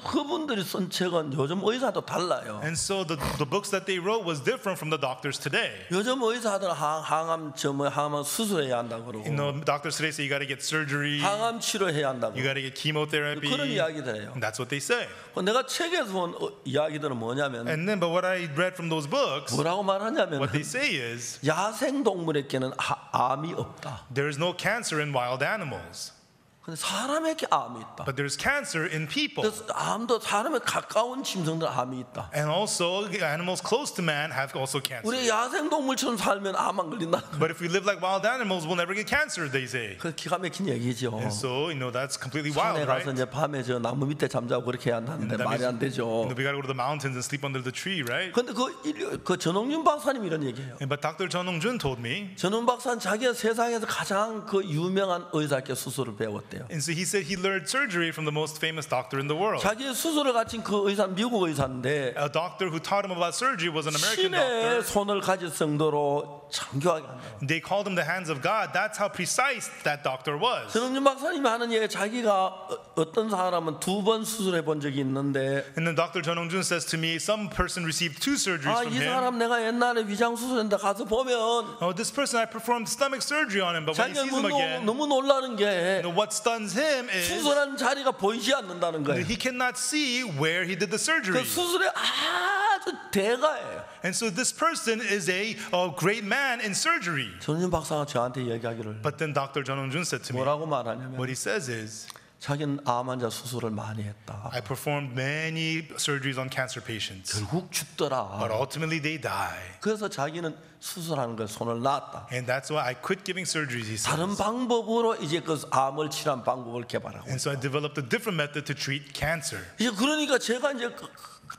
그분들이 쓴 책은 요즘 의사도 달라요. And so the books that they wrote was different from the doctors today. 요즘 의사들은 항암 수술해야 한다고 그러고 Doctors today say you got to get surgery, 항암 치료해야 한다고 you got to get chemotherapy. 그런 이야기들 해요. And that's what they say. 내가 책에서 본 이야기들은 뭐냐면 And then, but what I read from those books, 뭐라고 말하냐면 what they say is 야생 동물에게는 암이 없다. there is no cancer in wild animals, 근데 사람에게 암이 있다. but there's cancer in people. 그래서 암도 사람에 가까운 짐승들 암이 있다. And also, animals close to man have also cancer. 우리 야생 동물처럼 살면 암 안 걸린다. But if we live like wild animals, we'll never get cancer, they say. 그 기가 막힌 얘기죠. And so, that's completely 산에 wild, 가서 right? 이제 밤에 저 나무 밑에 잠자고 그렇게 해야 한다는데 That 말이 means, 안 되죠. we got to go to the mountains and sleep under the tree, right? 근데 그 전홍윤 박사님 이런 얘기해요. But Dr. Chun Hong-jun told me, 전홍 박사는 자기가 세상에서 가장 그 유명한 의사께 수술을 배웠대요. and so he said he learned surgery from the most famous doctor in the world. 자기 수술을 가진 그 의사는 미국 의사인데 A doctor who taught him about surgery was an American 신의 doctor. 손을 가질 정도로 정교하게 한다. They called him the hands of God. That's how precise that doctor was. 전홍윤 박사님이 하는 얘기 자기가 어떤 사람은 2번 수술해 본 적이 있는데 And then Dr. Chun Hong-jun says to me, some person received 2 surgeries from 이 him. 사람 내가 옛날에 위장 수술했는데 가서 보면 Oh, this person, I performed stomach surgery on him, but when he 자기가 sees him again, 너무 놀라는 게 what stuns him is 수술한 자리가 보이지 않는다는 거예요. he cannot see where he did the 그 surgery. 수술의 아주 대가예요. And so this person is a great man in surgery. 전윤 박사가 저한테 얘기하기를 But then Dr. Chun Hong-jun said to me, 뭐라고 말하냐면 what he says is, 자기는 암 환자 수술을 많이 했다. I performed many surgeries on cancer patients, 결국 죽더라. but ultimately they die. 그래서 자기는 수술하는 걸 손을 놨다. And that's why I quit giving surgeries, he 다른 says. 방법으로 이제 그 암을 치료한 방법을 개발하고. And so I developed a different method to treat cancer. 이제 그러니까 제가 이제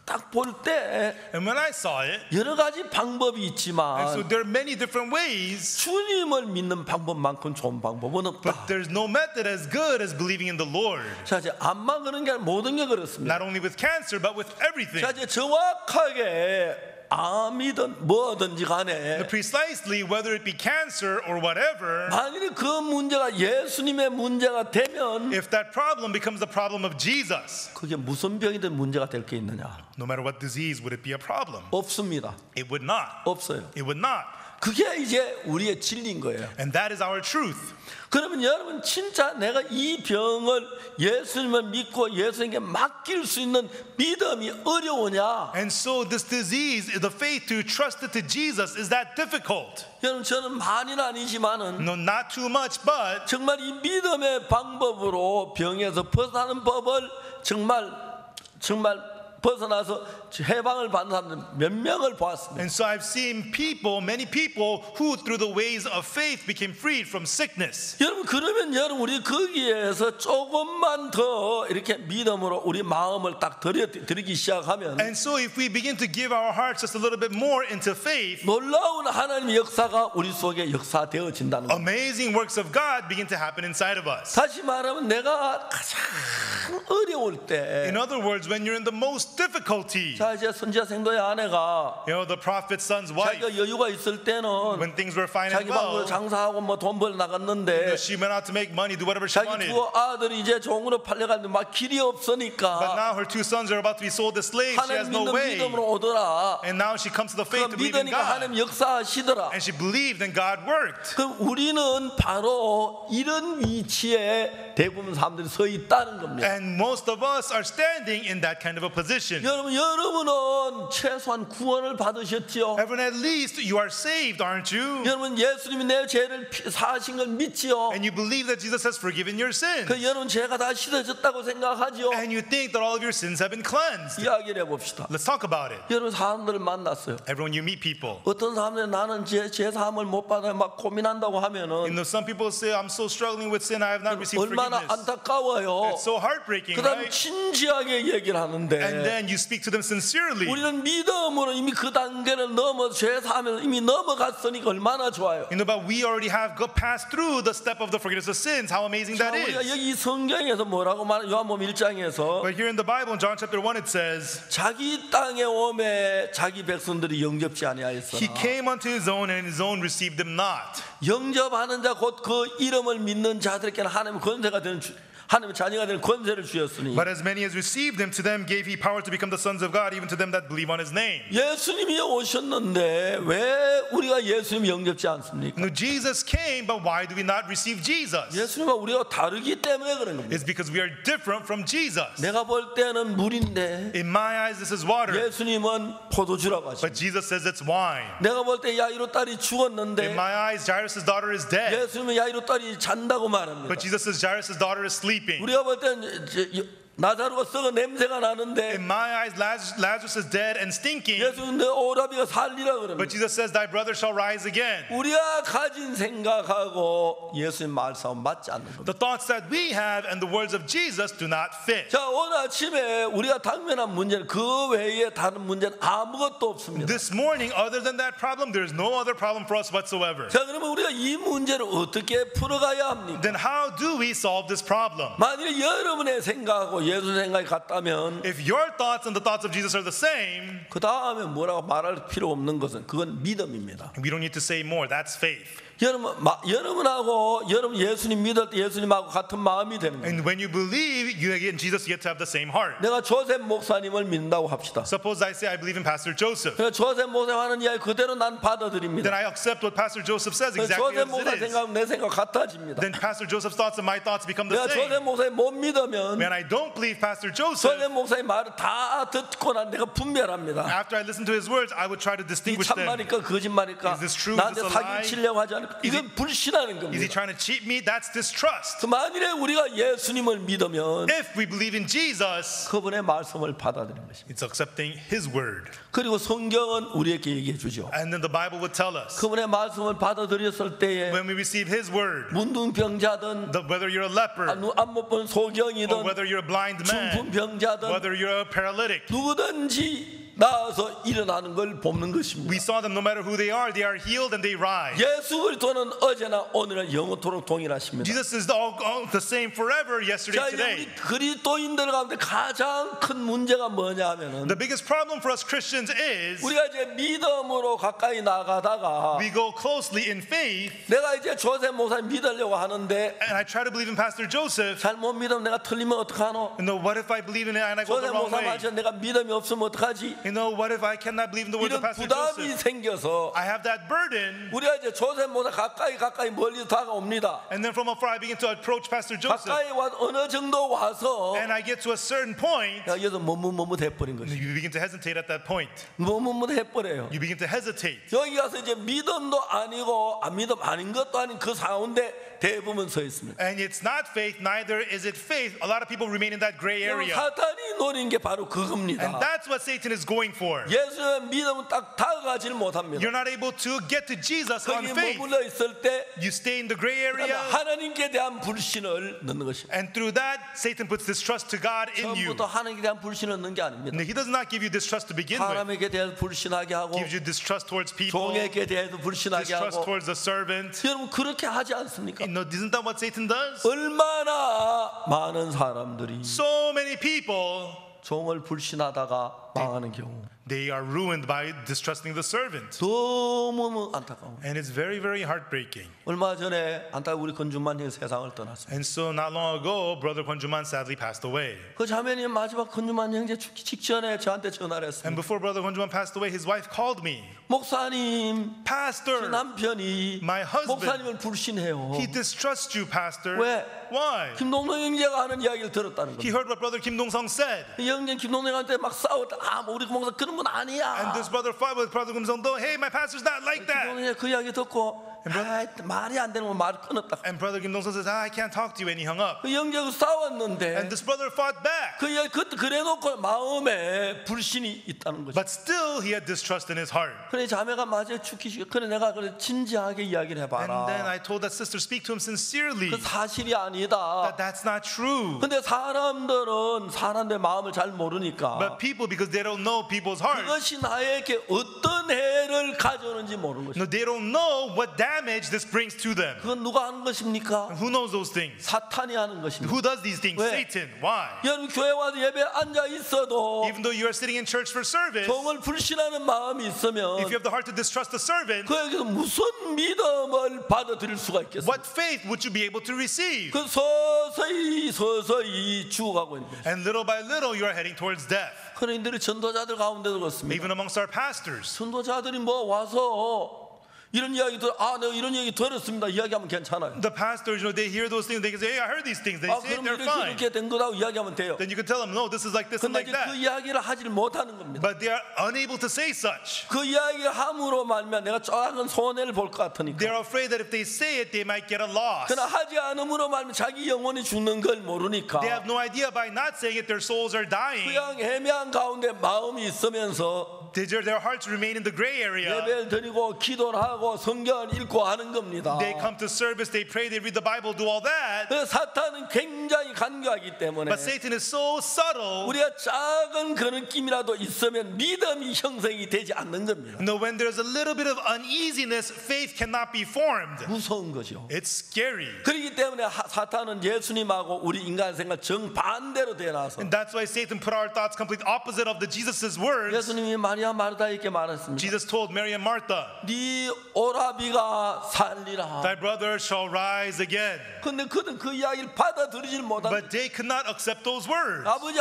딱 볼 때 And when I saw it, 여러 가지 방법이 and so 있지만 there are many different ways, 주님을 믿는 방법만큼 좋은 방법은 but 없다. there's no method as good as believing in the Lord. 자, 이제 암만 그런 게 아니라 모든 게 그렇습니다. Not only with cancer, but with everything. 자, 이제 정확하게 암이든 뭐든지 간에 Precisely, whether it be cancer or whatever, 만일 그 문제가 예수님의 문제가 되면 if that problem becomes the problem of Jesus, 그게 무슨 병이든 문제가 될 게 있느냐? no matter what disease, would it be a problem? 없습니다. It would not. 없어요. It would not. 그게 이제 우리의 진리인 거예요. And that is our truth. 그러면 여러분 진짜 내가 이 병을 예수님을 믿고 예수님께 맡길 수 있는 믿음이 어려우냐? And so this disease, the faith to trust it to Jesus, is that difficult? 여러분 저는 많이는 아니지만은 No, not too much, but 정말 이 믿음의 방법으로 병에서 벗어나는 법을 정말 벗어나서 해방을 받는 사람들 몇 명을 보았습니다. and so I've seen people, many people, who through the ways of faith became freed from sickness. 여러분 그러면 여러분 우리 거기에서 조금만 더 이렇게 믿음으로 우리 마음을 딱 들이기 시작하면 And so if we begin to give our hearts just a little bit more into faith, 놀라운 하나님의 역사가 우리 속에 역사되어진다는 겁니다. amazing works of God begin to happen inside of us. 다시 말하면 내가 가장 어려울 때 In other words, when you're in the most difficulty, 자 이제 선지자 생도의 아내가 the prophet's son's wife, 자기가 여유가 있을 때는 when things were fine and 자기 방으로 well, 장사하고 뭐 돈 벌러 나갔는데 she went out to make money, do whatever she 자기 wanted. 두 아들이 이제 종으로 팔려가는데 막 길이 But 없으니까 now her two sons are about to be sold as slaves. She has 하나님 no 믿는 way. 믿음으로 오더라. And now she comes to the faith 그 to believe in 믿으니까 God. 하나님 역사하시더라. And she believed and God worked. 그 우리는 바로 이런 위치에 대부분 사람들이 서 있다는 겁니다. And most of us are standing in that kind of a position. 여러분은 최소한 구원을 받으셨지요. Everyone, at least you are saved, aren't you? 여러분 예수님이 내 죄를 사하신 걸 믿지요. And you believe that Jesus has forgiven your sins. 그 여러분 죄가 다 씻어졌다고 생각하지요. And you think that all of your sins have been cleansed. 이야기를 해봅시다. Let's talk about it. 여러분 사람들을 만났어요. Everyone, you meet people. 어떤 사람들은 나는 죄 사함을 못 받아요 막 고민한다고 You 하면은 know, some people say, I'm so struggling with sin, I have not received 얼마나 forgiveness. 안타까워요. It's so heartbreaking, 그다음 right? 진지하게 얘기를 하는데 And then you speak to them sincerely. 우리는 믿음으로 이미 그 단계를 넘어 죄 사하면서 이미 넘어갔으니까 얼마나 좋아요. You know, but we already have passed through the step of the forgiveness of sins. How amazing 자, that 우리가 is. 여기 성경에서 뭐라고 말하는 요한복음 1장에서 But here in the Bible, in John chapter 1, it says, 자기 땅에 오매 자기 백성들이 영접지 아니하였으나 He came unto his own, and his own received him not. 영접하는 자 곧 그 이름을 믿는 자들에게는 하나님의 권세가 되는 하나님의 자녀가 되는 권세를 주셨으니 But as many as received him, to them gave he power to become the sons of God, even to them that believe on his name. 예수님이 오셨는데 왜 우리가 예수님 영접지 않습니까? No, Jesus came, but why do we not receive Jesus? 예수님과 우리가 다르기 때문에 그런 겁니다. It's because we are different from Jesus. 내가 볼 때는 물인데 In my eyes, this is water, 예수님은 포도주라고 but 하십니다. Jesus says it's wine. 내가 볼 때 야이로 딸이 In 죽었는데 my eyes, Jairus' daughter is dead, 예수님은 야이로 딸이 잔다고 말합니다. but Jesus says Jairus' daughter is sleeping. 우리가 볼 때는 나사로가 썩어 냄새가 나는데 In my eyes, Lazarus is dead and stinking, 예수님 내 오라비가 살리라 but 그럽니다. Jesus says thy brother shall rise again. 우리가 가진 생각하고 예수님 말싸움 맞지 않는 겁니다. The thoughts that we have and the words of Jesus do not fit. 자, 오늘 아침에 우리가 당면한 문제는 그 외에 다른 문제는 아무것도 없습니다. This morning, other than that problem, there is no other problem for us whatsoever. 자, 그러면 우리가 이 문제를 어떻게 풀어가야 합니까? Then how do we solve this problem? 만일 여러분의 생각하고 예수 생각이 같다면 If your thoughts and the thoughts of Jesus are the same, 그 다음에 뭐라고 말할 필요 없는 것은 그건 믿음입니다. we don't need to say more. That's faith. 여러분하고 여러분 예수님 믿을 때 예수님하고 같은 마음이 되는 거예요. And when you believe, you and Jesus get to have the same heart. 내가 조셉 목사님을 믿는다고 합시다. Suppose I say I believe in Pastor Joseph. 그래서 조셉 목사님 하는 이야기 그대로 난 Then 받아들입니다. I accept what Pastor Joseph says exactly 조셉 as 목사 it is. 생각은 내 생각 같아집니다. Then Pastor Joseph's thoughts and my thoughts become the 내가 same. 조셉 목사님 못 믿으면 When I don't believe Pastor Joseph, 조셉 목사님 말을 다 듣고 난 내가 분별합니다. after I listen to his words, I would try to 이 distinguish them. 참말일까 거짓말일까 Is this true? 나한테 Is this a lie? 사기치려고 하지 않을까 이건 불신하는 Is he 겁니다. trying to cheat me? That's distrust. 만일에 우리가 예수님을 믿으면 If we believe in Jesus, 그분의 말씀을 받아들이는 것입니다. it's accepting his word. 그리고 성경은 우리에게 얘기해 주죠. And then the Bible would tell us 그분의 말씀을 받아들였을 때에 when we receive his word, 문둥병자든 whether you're a leper 안 못 본 or 소경이든 whether you're a blind man, 중풍병자든 whether you're a paralytic, 누구든지 나와서 일어나는 걸 보는 것입니다. we saw them no matter who they are healed and they rise. 예수 그리스도는 어제나 오늘은 영원토록 동일하십니다. Jesus is all the same forever, yesterday, 자, 이제 today. 우리 그리스도인들 가운데 가장 큰 문제가 뭐냐면은 The biggest problem for us Christians is 우리가 이제 믿음으로 가까이 나가다가 we go closely in faith, 내가 이제 조셉 목사님 믿으려고 하는데 and I try to believe in Pastor Joseph. 잘못 믿으면 내가 틀리면 어떡하노? You know, what if I believe in it and I go the 조셉 wrong 목사 way? 말처럼 내가 믿음이 없으면 어떡하지? You know, what if I cannot believe in the words of 이런 Pastor 부담이 Joseph? 생겨서 I have that burden, 우리가 이제 조셉 목사 가까이 멀리 다가옵니다. and then from afar I begin to approach Pastor Joseph, 가까이 어느 정도 와서 and I get to a certain point, 야, 여기서 머뭇해버린 거지. you begin to hesitate at that point. 머뭇해버려요. You begin to hesitate. 여기 가서 이제 믿음도 아니고 믿음 아닌 것도 아닌 그 가운데 대부분 서 있습니다. And it's not faith, neither is it faith. A lot of people remain in that gray area. 사탄이 노린 게 바로 그겁니다. And that's what Satan is going for. 예수의 믿음은 딱 다가가지를 못합니다. You're not able to get to Jesus on 거기 faith. 머물러 있을 때 You stay in the gray area, 하나님께 대한 불신을 넣는 것입니다. and through that, Satan puts distrust to God in you. 처음부터 하나님께 대한 불신을 넣는 게 아닙니다. He does not give you distrust to begin with. 사람에게 대해서 불신하게 하고 He gives you distrust towards people, 종에게 대해서 불신하게 distrust 하고 towards the servant. 여러분 그렇게 하지 않습니까? You know, isn't that what Satan does? 얼마나 많은 사람들이 So many people, 종을 불신하다가 망하는 경우 they are ruined by distrusting the servant. 너무 안타까워. And it's very, very heartbreaking. 얼마 전에 안타깝게 우리 건준만 형이 세상을 떠났습니다. And so not long ago, Brother Kwon sadly passed away. 그 자매님 마지막 건준만 형제 죽기 직전에 저한테 전화를 And 했습니다. before Brother Kwon passed away, his wife called me. 목사님, 제 Pastor, 남편이 my husband, 목사님을 불신해요. he distrusts you, Pastor. 왜? Why? 김동동 형제가 하는 이야기를 들었다는 He 거예요. heard what Brother Kim Dong-sung said. 형제 김동동한테 막 싸웠다. 우리 목사 그런 분 아니야. And this brother fought with Brother Kim Dong-sung. Hey, my pastor's not like that. 김동동이 그 이야기 듣고 말이 안 되는 거 말 끊었다. And Brother Kim Dong-sung says, I can't talk to you. And he hung up. 그 형제가 싸웠는데 And this brother fought back. 그 이야기 그래놓고 마음에 불신이 있다는 거죠. But still, he had distrust in his heart. 그래 자매가 맞아 죽기 그래 내가 그래 진지하게 이야기를 And then 해봐라. I told that sister, speak to him sincerely. 그 사실이 아니다. That that's not true. 근데 사람들은 사람의 마음을 잘 모르니까 But people, because they don't know people's heart, 그것이 나에게 어떤 해를 가져오는지 모르는 것이죠. no, they don't know what damage this brings to them. 그건 누가 하는 것입니까? Who knows those things? 사탄이 하는 것입니다. Who does these things? 왜? Satan. Why? 여러분 교회 와서 예배 앉아 있어도 Even though you are sitting in church for service, 종을 불신하는 마음이 있으면 if you have the heart to distrust the servant, 그에게서 무슨 믿음을 받아들일 수가 있겠어요? what faith would you be able to receive? 그 서서히 죽어가고 있는 거예요. And little by little, you are heading towards death. 그런데 전도자들 가운데도 그렇습니다. Even amongst our pastors. 전도자들이 뭐 와서 이런 이야기 내가 이런 얘기 들었습니다. 이야기하면 괜찮아요. The pastors, they hear those things. They can say, hey, I heard these things. They say 그럼 they're fine. 이렇게 된 거라고 이야기하면 돼요. Then you can tell them, no, this is like this and 근데 like 이제 그 that. 이야기를 하지를 못하는 겁니다. But they are unable to say such. 그 이야기를 함으로 말면 내가 작은 손해를 볼 것 같으니까. They're afraid that if they say it, they might get a loss. 그러나 하지 않음으로 말면 자기 영혼이 죽는 걸 모르니까 They have no idea by not saying it, their souls are dying. 그냥 애매한 가운데 마음이 있으면서 Their hearts remain in the gray area. 예배를 드리고 기도를 하고 성경을 읽고 하는 겁니다. They come to service, they pray, they read the Bible, do all that. 그래서 사탄은 굉장히 간교하기 때문에 But Satan is so subtle. 우리가 작은 그런 느낌이라도 있으면 믿음이 형성이 되지 않는 겁니다. No, when there's a little bit of uneasiness, faith cannot be formed. 무서운 거죠. It's scary. 그렇기 때문에 사탄은 예수님하고 우리 인간 생각 정반대로 되어나서 And that's why Satan put our thoughts complete opposite of Jesus' words. 예수님이 마리아 마르다에게 말했습니다. Jesus told Mary and Martha, 네 오라비가 살리라. thy brother shall rise again. 근데 그는 그 이야기를 받아들이질 못한 But they could not accept those words. 아버지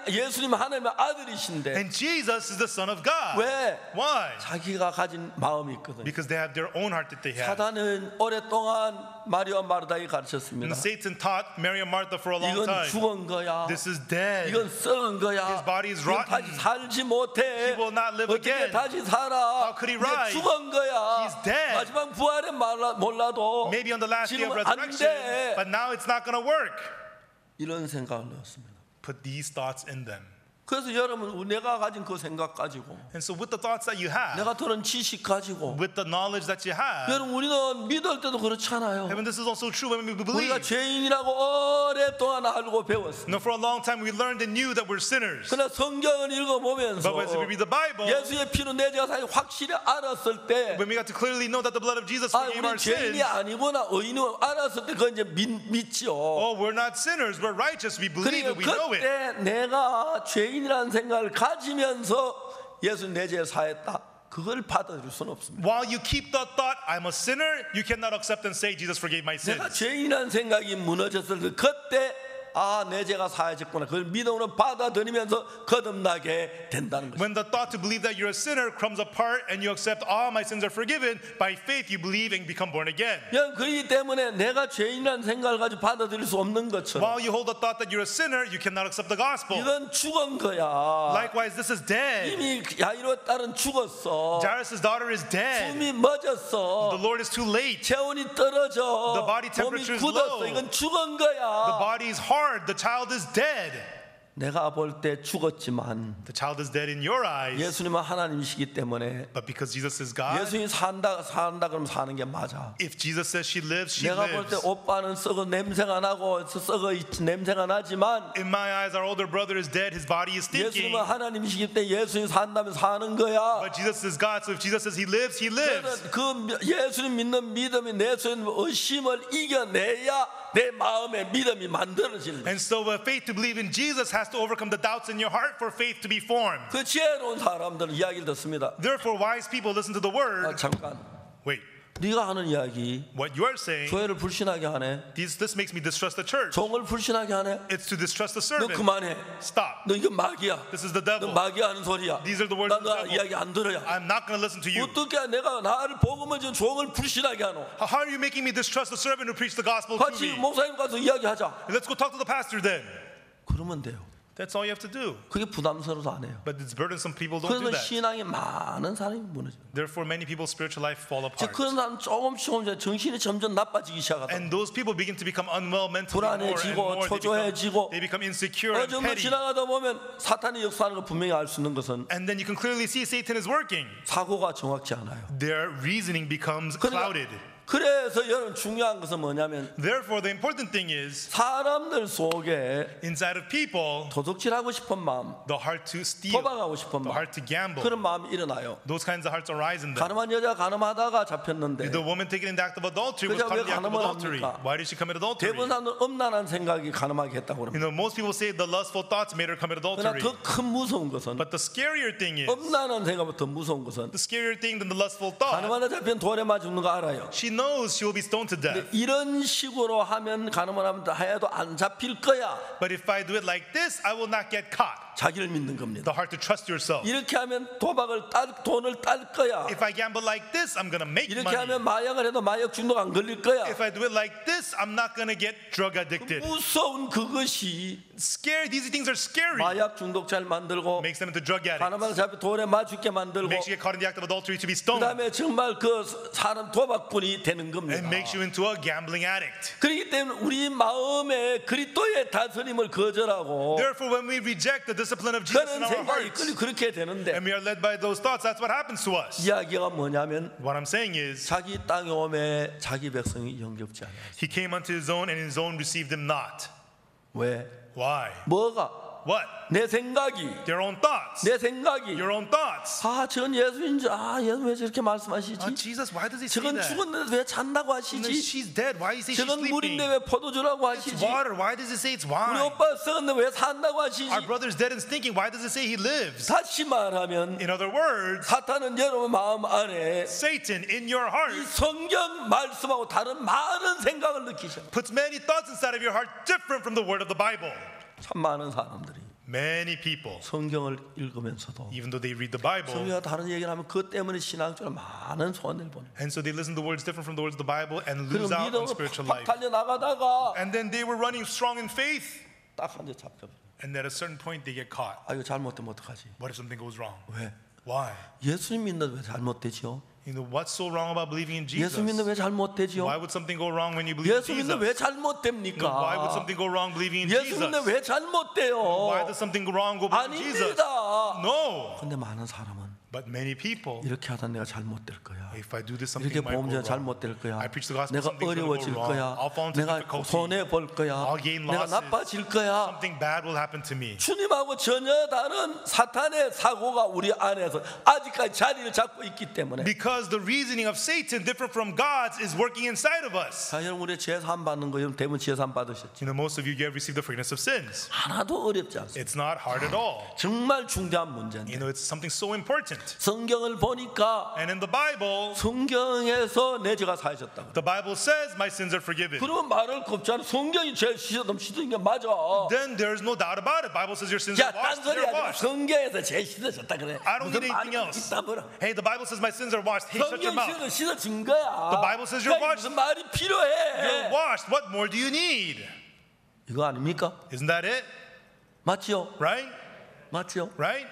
예수님 하나님의 아들이신데 And Jesus is the Son of God. 왜? Why? 자기가 가진 마음이 있거든요. Because they have their own heart that they have. 사단은 오랫동안 마리아 마르다에게 And 가르쳤습니다. Satan taught Mary and Martha for a long 이건 time. 죽은 거야. This is dead. 이건 썩은 거야. His body is 이건 rotten. 다시 살지 못해. will not live 어떻게 again. 다시 살아? How could he 이제 rise? 죽은 거야. He's dead. 마지막 부활에 몰라도 Maybe on the last day of 지금은 안 resurrection, 돼. but now it's not going to work. 이런 생각을 넣었습니다. Put these thoughts in them. 그래서 여러분 내가 가진 그 생각 가지고 And so with the thoughts that you have, 내가 들은 지식 가지고 with the knowledge that you have, 여러분 우리는 믿을 때도 그렇잖아요. and this is also true when we 우리가 believe. 죄인이라고 오랫동안 알고 배웠어요. No, for a long time we learned and knew that we're sinners. 그러나 성경을 읽어보면서 But as we read the Bible, 예수의 피로 내 죄가 사실 확실히 알았을 때 when we got to clearly know that the blood of Jesus 아, forgave 우리 our 죄인이 sins, 아니구나 의인은 알았을 때 그건 이제 믿지요. oh, we're not sinners, we're righteous, we believe it, we 그러니까 know it. 그때 내가 죄인이라는 생각을 가지면서 예수 내 죄를 사했다. 그걸 받아들일 수는 없습니다. While you keep the thought, I'm a sinner, you cannot accept and say Jesus forgave my 내가 sins. 죄인이라는 생각이 무너졌을 때 그때 아, 내 죄가 사해졌구나. 그걸 믿음으로 받아들이면서 거듭나게 된다는 거죠. When the thought to believe that you're a sinner comes apart and you accept all my sins are forgiven, by faith you believe and become born again. 그렇기 때문에 내가 죄인이라는 생각을 가지고 받아들일 수 없는 것처럼 While you hold the thought that you're a sinner, you cannot accept the gospel. 이건 죽은 거야. Likewise, this is dead. 이미 야이로 딸은 죽었어. Jairus' daughter is dead. 숨이 멎었어. The Lord is too late. 체온이 떨어져. The body 몸이 temperature is 굳었어. low. 이건 죽은 The 거야. body is hard. The child is dead. 내가 볼 때 죽었지만 The child is dead in your eyes. 예수님은 하나님이시기 때문에 But because Jesus is God, 예수님이 산다 그러면 사는 게 맞아. if Jesus says she lives, she 내가 볼 때 lives. 오빠는 썩어 냄새가 나고 썩어 냄새가 나지만 In my eyes, our older brother is dead. His body is stinking. 예수님은 하나님이시기 때문에 예수님 산다면 사는 거야. But Jesus is God, so if Jesus says he lives, he lives. 그래서 그 예수님 믿는 믿음이 내 속에 의심을 이겨내야 내 마음의 믿음이 만들어지는 거야. And so faith to believe in Jesus has to overcome the doubts in your heart for faith to be formed. 그 지혜로운 사람들은 이야기를 듣습니다. Therefore, wise people listen to the word. 잠깐, Wait, 네가 하는 이야기 what you are saying, 교회를 불신하게 하네. this makes me distrust the church. 종을 불신하게 하네. It's to distrust the 너 servant. 그만해. Stop. 너 이거 마귀야. This is the 너 devil. 마귀 하는 소리야. These are the words of the 나 devil. 이야기 안 들어야. I'm not going to listen to you. 어떻게 내가 나를 복음을 준 종을 불신하게 하노? How are you making me distrust the servant who preached the gospel to 같이 me? 목사님 가서 이야기하자. Let's go talk to the pastor then. 그러면 돼요. That's all you have to do. 그게 부담스러워서 안 해요. But it's burdensome. People don't do 그래서 that. 신앙이 많은 사람이 무너져요. Therefore, many people's spiritual life fall 이제 apart. 그런 사람 조금씩 정신이 점점 나빠지기 시작하다. And those people begin to become unwell mentally more and 불안해지고 more. 초조해지고 They become insecure and 어느 정도 petty. 지나가다 보면 사탄이 역사하는 걸 분명히 알 수 있는 것은 And then you can clearly see Satan is working. 사고가 정확치 않아요. Their reasoning becomes 그러니까 clouded. 그래서 여러분 중요한 것은 뭐냐면 Therefore, the important thing is 사람들 속에 inside of people, 도둑질하고 싶은 마음, the heart to steal, 도박하고 싶은 the 마음, heart to gamble. 그런 마음이 일어나요. Those kinds of hearts arise in them. 가늠한 여자 가늠하다가 잡혔는데 The woman taken in the act of adultery was 그저 caught 왜 in the act of 가늠을 adultery. 합니까? Why did she commit adultery? 대부분 사람들은 음란한 생각이 가늠하게 했다고 You 그럽니다. know, most people say the lustful thoughts made her commit 그러나 adultery. 더 큰 무서운 것은 But the scarier thing is, 음란한 생각보다 더 무서운 것은 the scarier thing than the lustful thought, 가늠하다 잡힌 돌에 맞아 죽는 거 알아요. she knows she will be stoned to death. 이런 식으로 하면 가늠을 하면 해도 안 잡힐 거야. But if I do it like this, I will not get caught. 자기를 믿는 겁니다. The heart to trust yourself. 이렇게 하면 돈을 딸 거야. If I gamble like this, I'm going to make 이렇게 money. 하면 마약을 해도 마약 중독 안 걸릴 거야. If I do it like this, I'm not going to get drug addicted. 무서운 그것이 Scary. These things are scary. 마약 중독자를 만들고 Makes them into drug addicts. 가늠하다 잡혀 돌에 맞죽게 만들고 Makes you get caught in the act of adultery to be stoned. 그다음에 정말 그 사람 도박꾼이 되는 겁니다. And makes you into a gambling addict. 그렇기 때문에 우리 마음에 그리스도의 다스림을 거절하고 Therefore, when we reject the discipline of Jesus in 그런 our 생각이 hearts, 그렇게 되는데 and we are led by those thoughts, that's what happens to us. 이야기가 뭐냐면 What I'm saying is, 자기 땅에 오매 자기 백성이 영접지 않아요. he came unto his own, and his own received him not. 왜? Why? 뭐가? What? 내 생각이 Their own thoughts. 내 생각이 Your own thoughts. 전 예수인 줄 예수 왜 저렇게 말씀하시지? Jesus, why does he say 저건 that? 죽었는데 왜 잔다고 And then 하시지? she's dead. Why does he say she's 저건 sleeping? 물인데 왜 포도주라고 It's 하시지? water. Why does it say it's 우리 wine? 오빠 썩었는데 왜 산다고 하시지? Our brother's dead and stinking. Why does it say he lives? 다시 말하면 In other words, 사탄은 여러분 마음 안에 Satan in your heart 이 성경 말씀하고 다른 많은 생각을 느끼셔. puts many thoughts inside of your heart different from the word of the Bible. 참 많은 사람들이 Many people, 성경을 읽으면서도 even though they read the Bible, 성경과 다른 얘기를 하면 그 때문에 신앙적으로 많은 손해를 보내. and so they listen to words different from the words of the Bible and 그리고 lose out on 믿음으로 spiritual 팍 life. 달려 나가다가 And then they were running strong in faith, 딱 한 대 잡혀. and at a certain point they get caught. 이거 잘못되면 어떡하지? What if something goes wrong? 왜? Why? 예수님 믿는 왜 잘못되지요? You know, what's so wrong about believing in Jesus? 예수 믿는 왜 잘못되지요? Why would something go wrong when you believe in 예수 Jesus? 믿는 왜 You know, why would 잘못됩니까? something go wrong believing in 예수 Jesus? 믿는 왜 잘못돼요? Why does something go wrong go believing in Jesus? 아닙니다. No. 근데 많은 사람은 But many people, 이렇게 하다 내가 잘못될 거야. if I do this, something 이렇게 might go 보면 wrong. 잘못될 거야. I preach the gospel, 내가 something's gonna go 어려워질 wrong. 거야. I'll fall into 내가 difficulty. 손해 볼 거야. I'll gain 내가 losses. 나빠질 거야. Something bad will happen to me. 주님하고 전혀 다른 사탄의 사고가 우리 안에서 아직까지 자리를 잡고 있기 때문에. Because the reasoning of Satan, different from God's, is working inside of us. 자, 여러분 우리 제사함 받는 거 여러분 대부분 제사함 받으셨죠? You know, most of you have received the forgiveness of sins. 하나도 어렵지 않습니다. It's not hard at all. 정말 중대한 문제인데 You know, it's something so important. 성경을 보니까 And in the Bible, 성경에서 내 죄가 사해졌다고. the Bible says my sins are forgiven. 그러면 말을 곱잖아. 성경이 죄 씻어도 씻은 게 맞아. Then there's no doubt about it. Bible says your sins 야, are washed. 딴소리 They're 하지 마. washed. 성경에서 죄 씻어졌다 그래. I don't 무슨 need anything 말이 else. 있다 뭐라. Hey, the Bible says my sins are washed. Hey, shut your 성경 mouth. 씻어진 거야. The Bible says you're 그러니까 washed. 무슨 말이 You're 필요해? washed. What more do you need? 이거 아닙니까? Isn't that it? 맞지요? Right? 맞지요? Right?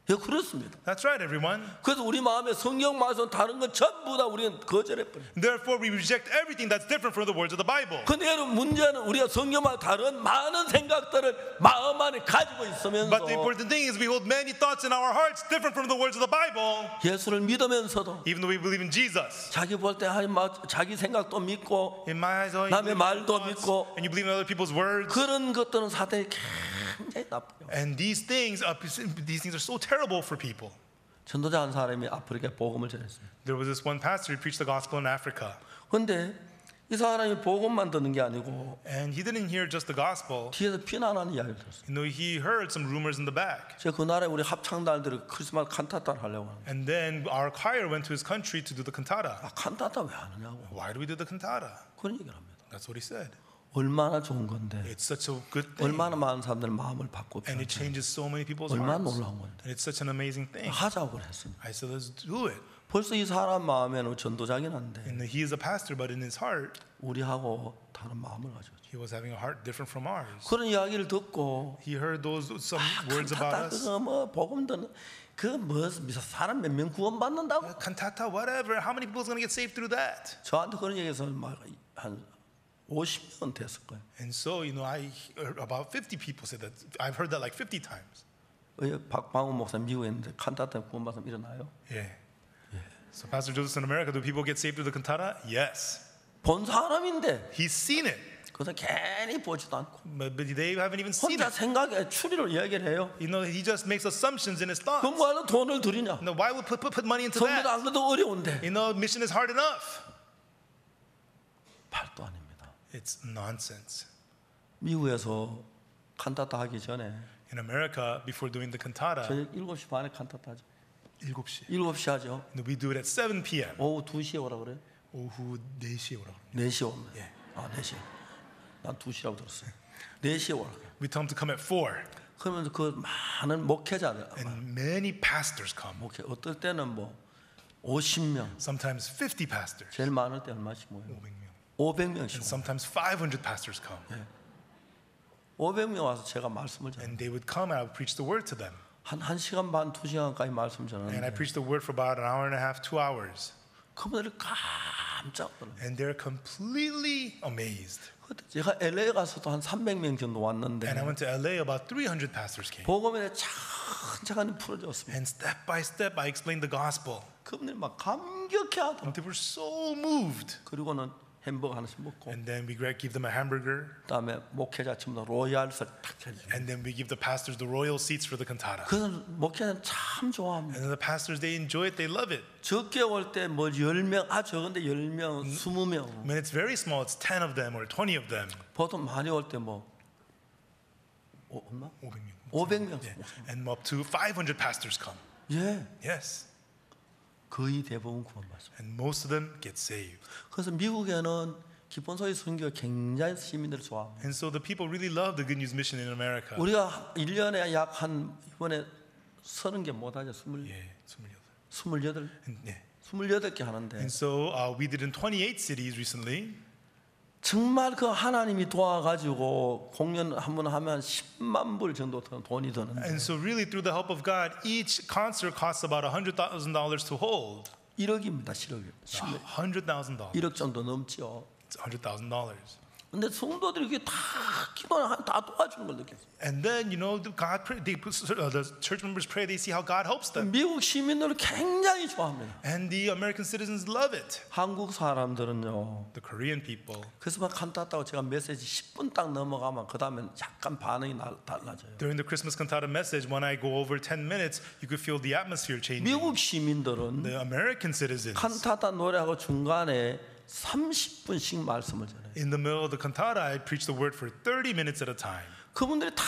예, 그렇습니다. That's right, everyone. 그래서 우리 마음에 성경 말씀 다른 건 전부 다 우리는 거절해버려. Therefore, we reject everything that's different from the words of the Bible. 근데 여러분 문제는 우리가 성경과 다른 많은 생각들을 마음 안에 가지고 있으면서 But the important thing is we hold many thoughts in our hearts different from the words of the Bible. 예수를 믿으면서도 Even though we believe in Jesus. 자기 볼 때 자기 생각도 믿고 In my eyes, oh, you 남의 believe in your 말도 thoughts, 믿고 and you believe in other people's words. 그런 것들은 사탄이 굉장히 나빠요. And these things are so terrible for people. 전도자 한 사람이 아프리카에 복음을 전했어요. There was this one pastor who preached the gospel in Africa. 근데 이 사람이 복음만 듣는 게 아니고 And he didn't hear just the gospel. 뒤에서 비난하는 이야기를 들었어요. You know, he heard some rumors in the back. 제가 그 나라에 우리 합창단들이 크리스마스 칸타타를 하려고 하는데 And then our choir went to his country to do the cantata. 아, 칸타타 왜 하느냐고 Why do we do the cantata? 그런 얘기를 합니다. That's what he said. 얼마나 좋은 건데 It's such a good thing. 얼마나 많은 사람들 마음을 바꾸고 And it changes so many people's 얼마나 hearts. 놀라운 건데 And it's such an amazing thing. 하자고 그랬습니다. I said, let's do it. 벌써 이 사람 마음에는 전도자긴 한데 And he is a pastor, but in his heart, 우리하고 다른 마음을 가지고 he was having a heart different from ours. 그런 이야기를 듣고 He heard some words about 칸타타 us. 그거 뭐 복음 듣는 그뭐 사람 몇 명 구원 받는다고 Cantata, whatever. How many people is going to get saved through that? 저한테 그런 얘기해서 한 50년 됐을 거예요. And so, you know, about 50 people said that. I've heard that like 50 times. 박방훈 목사 미국에 있는데 칸타타 구원 받으면 일어나요? Yeah. So Pastor Joseph in America, do people get saved through the cantata? Yes. 본 사람인데 He's seen it, 그래서 괜히 보지도 않고 but they haven't even seen 혼자 it. 생각에 추리를 이야기를 해요. You know, he just makes assumptions in his thoughts. 그럼 뭐하러 돈을 들이냐? You know, why would put money into 성도도 that? 안 그래도 어려운데 You know, mission is hard enough. 발도 아닙니다. It's nonsense. 미국에서 칸타타 하기 전에 In America, before doing the cantata, 저녁 7시 반에 칸타타 하죠. 7시. 7시 하죠. We do it at 7 p.m. 오후 2시에 오라 그래요. 오후 4시에 오라고. 4시에 오면 예. 아 4시 난 2시라고 들었어요. 4시에 오라 그래요. We tell them to come at 4. 그러면 그 많은 목회자들 And many pastors come. 목회 어떨 때는 뭐 50명 Sometimes 50 pastors. 제일 많을 때 얼마씩 모여요? 500명. 500명씩 Sometimes 500 pastors come. 500명 와서 제가 말씀을 전해요. And they would come and I would preach the word to them. 한 1시간 반 2시간까지 말씀 And I 전하는데 preached the word for about an hour and a half, 2 hours. 그분들이 깜짝 놀라요. And they're completely amazed. 그때 제가 LA 가서도 한 300명 정도 왔는데 And I went to LA, about 300 pastors came. 복음에 찬찬히 풀어줬습니다. And step by step, I explained the gospel. 그분들이 막 감격해하더라고요. They were so moved. 그리고는 햄버거 하나씩 먹고 And then we give them a hamburger. 그다음에 목회자 전부 다 로얄석 탁 해주고 And then we give the pastors the royal seats for the cantata. 그는 목회자는 참 좋아합니다. And then the pastors, they enjoy it, they love it. 적게 올 때 뭐 10명 적은데 10명 20명 When it's very small, it's 10 of them or 20 of them. 보통 많이 올 때 뭐 얼마? 500명. 500명 Yeah. And up to 500 pastors come. 예 Yes. 거의 대부분 구원받습니다. And most of them get saved. 그래서 미국에는 기본소위 선교가 굉장히 시민들이 좋아합니다. And so the people really love the Good News Mission in America. 우리가 1년에 약 한 이번에 30개 못하죠. 28 And, yeah. 28개 하는데 And so we did in 28 cities recently. 정말 그 하나님이 도와가지고 공연 한 번 하면 10만 불 정도 돈이 드는데 And so really through the help of God, each concert costs about $100,000 to hold. 1억입니다. 1억이요. $100,000. 1억 정도 넘죠. It's $100,000. 근데 성도들이 이게 다 기도하면 다 도와주는 걸 느꼈어요. And then, God pray, the church members pray, they see how God helps them. 미국 시민들은 굉장히 좋아합니다. And the American citizens love it. 한국 사람들은요. The Korean people. 그래서 막 칸타타고 제가 메시지 10분 딱 넘어가면 그 다음엔 약간 반응이 달라져요. During the Christmas cantata message, when I go over 10 minutes, you could feel the atmosphere changing. 미국 시민들은 The American citizens, 칸타타 노래하고 중간에 30분씩 말씀을 전해요. in the middle of the cantata, I preach the word for 30 minutes at a time. 그분들이 다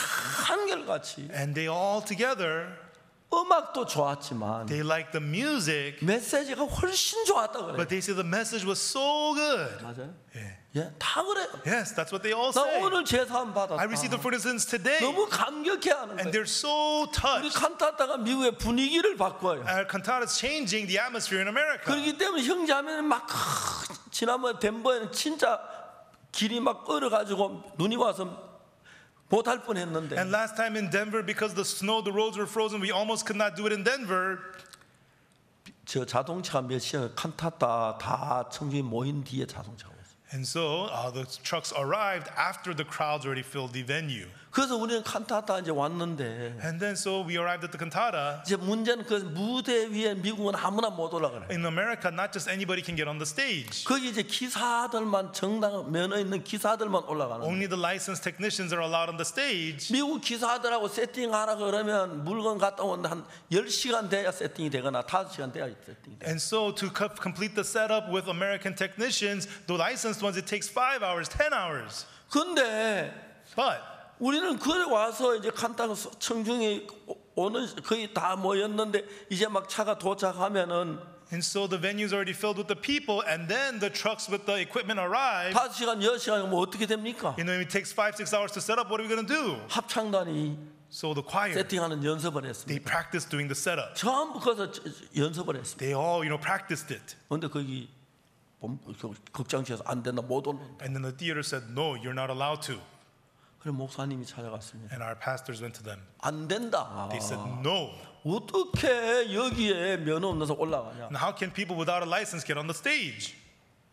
한결같이 And they all together, 음악도 좋았지만 they like the music, 메시지가 훨씬 좋았다 그래요. but they say the message was so good. 맞아요? Yeah. 예, 다 그래요. Yes, that's what they all 나 say. 오늘 제사함 받았다. I received the forgiveness today. 너무 감격해하는 And 거예요. they're so 우리 touched. 칸타타가 미국의 분위기를 바꿔요. Our cantata is changing the atmosphere in America. 그렇기 때문에 형제하면 막 지난번에 덴버에는 진짜 길이 막 얼어가지고 눈이 와서 못할 뻔했는데 And last time in Denver, because the snow, the roads were frozen, we almost could not do it in Denver. 저 자동차가 몇 시간 칸타타 다 청중이 모인 뒤에 자동차가 왔어요. And so the trucks arrived after the crowds already filled the venue. 그래서 우리는 칸타타 이제 왔는데 And then so we arrived at the cantata. 이제 문제는 그 무대 위에 미국은 아무나 못 올라가요. In America, not just anybody can get on the stage. 거기 이제 기사들만 정당 면허 있는 기사들만 올라가는. Only the licensed technicians are allowed on the stage. 미국 기사들하고 세팅하라 그러면 물건 갔다 오는데 한 10시간 돼야 세팅이 되거나 5시간 돼야 세팅이 돼. And so to complete the setup with American technicians, the licensed ones, it takes 5 hours, 10 hours. 근데 But 우리는 그래 와서 이제 칸타타 청중이 오는 거의 다 모였는데 이제 막 차가 도착하면은 and so the venue's already filled with the people, and then the trucks with the equipment arrive. 5시간, 10시간이면 뭐 어떻게 됩니까? It takes 5-6 hours to set up. What are we going to do? 합창단이 So the choir, 세팅하는 연습을 they 했습니다. practiced doing the setup. 전부 거기서 연습을 했습니다. They all, practiced it. 근데 거기 극장실에서 안 된다 못 온다. And then the theater said, no, you're not allowed to. 그래 목사님이 찾아갔습니다. And our pastors went to them. 안 된다. They said, no. 어떻게 여기에 면허 없는서 올라가냐? And how can people without a license get on the stage?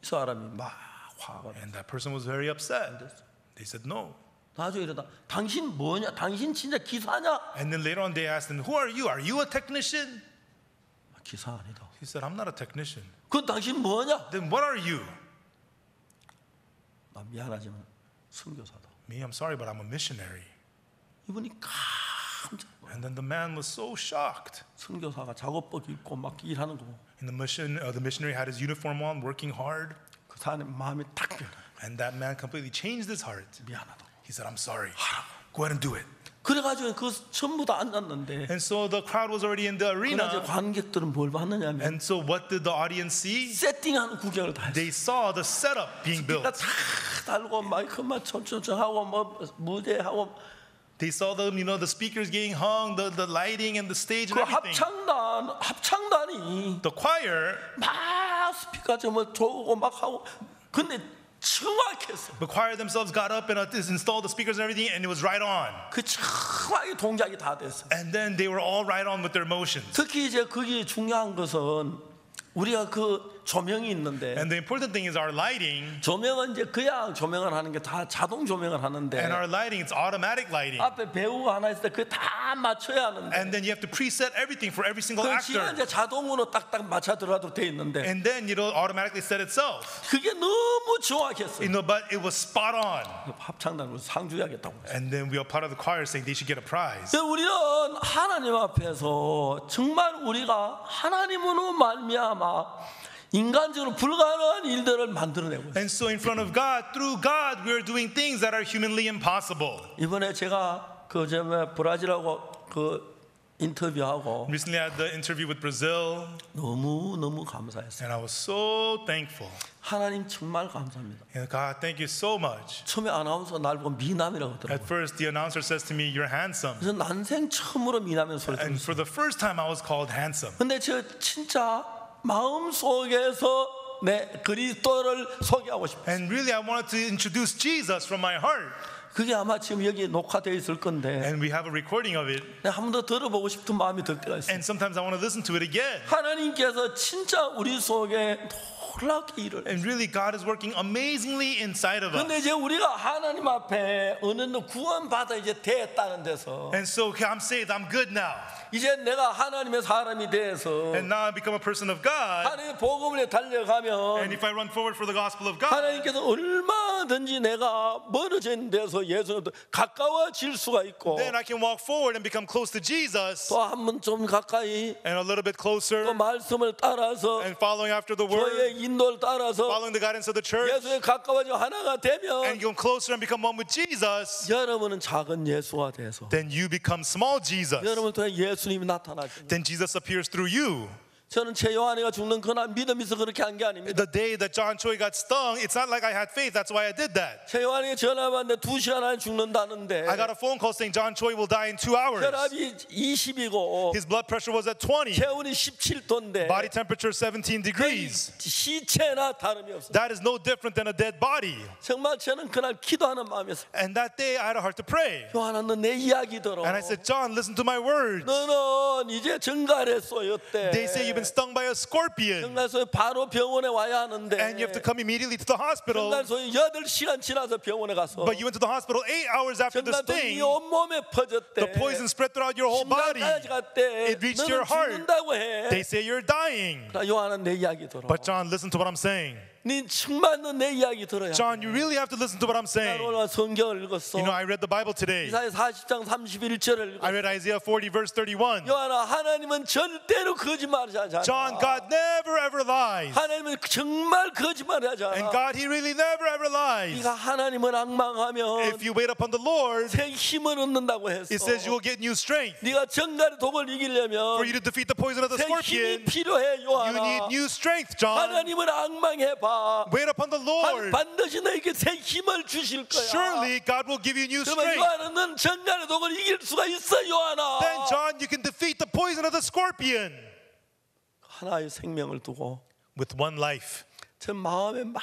이 사람이 막 화가 나. And that person was very upset. They said, no. 나중에 이러다 당신 뭐냐? 당신 진짜 기사냐? And then later on they asked him, who are you? Are you a technician? 기사 아니다. He said, I'm not a technician. 그건 당신 뭐냐? Then what are you? 나 미안하지만 선교사다. Me, I'm sorry, but I'm a missionary. 이분이 깜짝 놀랐어요. And then the man was so shocked. 선교사가 작업복 입고 막 일하는 거. And the missionary had his uniform on, working hard. 그 사람 마음이 딱 변해. And that man completely changed his heart. 미안하다. He said, I'm sorry. Go ahead and do it. 그래가지고 그 전부 다 앉았는데 And so the crowd was already in the 그러나 이제 arena. 관객들은 뭘 봤느냐면 And so what did the audience see? 세팅하는 구경을 다 했어요. They saw the setup being built. 다 달고 마이크만 촌촌촌 하고 뭐 무대하고 They saw the speakers getting hung, the lighting and the stage and 그 everything. 합창단이 The choir, 막 스피커 좀 조고 막 하고 근데 정확했어. the choir themselves got up and installed the speakers and everything, and it was right on. 그 정확하게 동작이 다 됐어. And then they were all right on with their motions. 특히 이제 그게 중요한 것은 우리가 그 조명이 있는데 And the important thing is our lighting. 조명은 이제 그냥 조명을 하는 게 다 자동 조명을 하는데 And our lighting, it's automatic lighting. 앞에 배우가 하나 있을 때 그 다 맞춰야 하는데 And then you have to preset everything for every single 그 지가 actor. 이제 자동으로 딱딱 맞춰 들어가도 돼 있는데 And then it'll automatically set itself. 그게 너무 정확했어. But it was spot on. 합창단으로 상 줘야겠다고. And then we are part of the choir saying they should get a prize. 우리는 하나님 앞에서 정말 우리가 하나님으로 말미암아 인간적으로 불가능한 일들을 만들어내고 있어요. And so in front of God, through God, we are doing things that are humanly impossible. 이번에 제가 그 브라질하고 그 인터뷰하고 Recently I had the interview with Brazil, 너무 감사했어요. and I was so thankful. 하나님 정말 감사합니다. And God, thank you so much. 처음에 아나운서 날 보고 미남이라고 At 하더라고요. first, the announcer says to me, "You're handsome." 그래서 난생 처음으로 미남이라는 소리 And 들었어요. for the first time, I was called handsome. 근데 저 진짜 마음 속에서 내 그리스도를 소개하고 싶어요. And really, I wanted to introduce Jesus from my heart. 그게 아마 지금 여기 녹화되어 있을 건데 And we have a recording of it. 내가 한 번 더 들어보고 싶은 마음이 들 때가 있어요. And sometimes I want to listen to it again. 하나님께서 진짜 우리 속에 놀랍게 일을 해요. And really, God is working amazingly inside of us. 근데 이제 우리가 하나님 앞에 어느 구원받아 이제 됐다는 데서 And so, okay, I'm saved, I'm good now. 이제 내가 하나님의 사람이 돼서 And now I become a person of God. 하나님의 복음을 달려가면 And if I run forward for the gospel of God, 하나님께서 얼마든지 내가 멀어져 있는 데서 예수님도 가까워질 수가 있고 then I can walk forward and become close to Jesus. 또 한 번 좀 가까이 And a little bit 또 closer. 말씀을 따라서 And following after the word. 저의 인도를 따라서 Following the guidance of the church. 예수에 가까워져 하나가 되면 And come closer and become one with Jesus. 여러분은 작은 예수가 돼서 Then you become small Jesus. 여러분을 통해 예수님이 나타나죠. Then Jesus appears through you. 저는 제 요한이가 죽는 그날 믿음이 있어 그렇게 한 게 아닙니다. The day that John Choi got stung, it's not like I had faith. That's why I did that. 제 요한이가 전화 왔는데 2시간 안에 죽는다는데 I got a phone call saying John Choi will die in 2 hours. 혈압이 20이고 His blood pressure was at 20. 체온이 17도인데 Body temperature 17 degrees. 시체나 다름이 없어요. That is no different than a dead body. 정말 저는 그날 기도하는 마음이었어요. And that day I had a heart to pray. 요한아 너 내 이야기 들어. And I said, John, listen to my words. 너는 이제 정갈에 쏘였대. They say you've been stung by a scorpion. 정갈소에 바로 병원에 와야 하는데 And you have to come immediately to the hospital. 정갈소에 8시간 지나서 병원에 가서 But you went to the hospital 8 hours after the 정갈소에 네 sting. 온몸에 퍼졌대. The poison spread throughout your whole body. 심장까지 갔대. It reached 너는 your heart. 죽는다고 해. They say you're dying. 나 요한아 내 이야기 들어. But John, listen to what I'm saying. 네 정말 너 내 이야기 들어야. John, you really have to listen to what I'm 나 saying. 오늘 성경을 읽었어. You know, I read the Bible today. 이사야 40장 31절을 읽었어. I read Isaiah 40 verse 31. 요한아 하나님은 절대로 거짓말하지 않아. John, God never ever lies. 하나님은 정말 거짓말하지 And 않아. God, He really never ever lies. 네가 하나님을 앙망하면 If you wait upon the Lord, 새 힘을 얻는다고 했어. it says you will get new strength. 네가 정갈의 독을 For 이기려면 you to defeat the poison of the 새 힘이 scorpion, 필요해 you 요한아. need new strength, John. 하나님을 앙망해봐. Wait upon the Lord. 반드시 너에게 새 힘을 주실 거야. Surely God will give you new 그러면 strength. 요한은 정갈의 독을 이길 수가 있어 요한아. Then, John, you can defeat the poison of the scorpion 하나의 생명을 두고 with one life. 제 마음에 막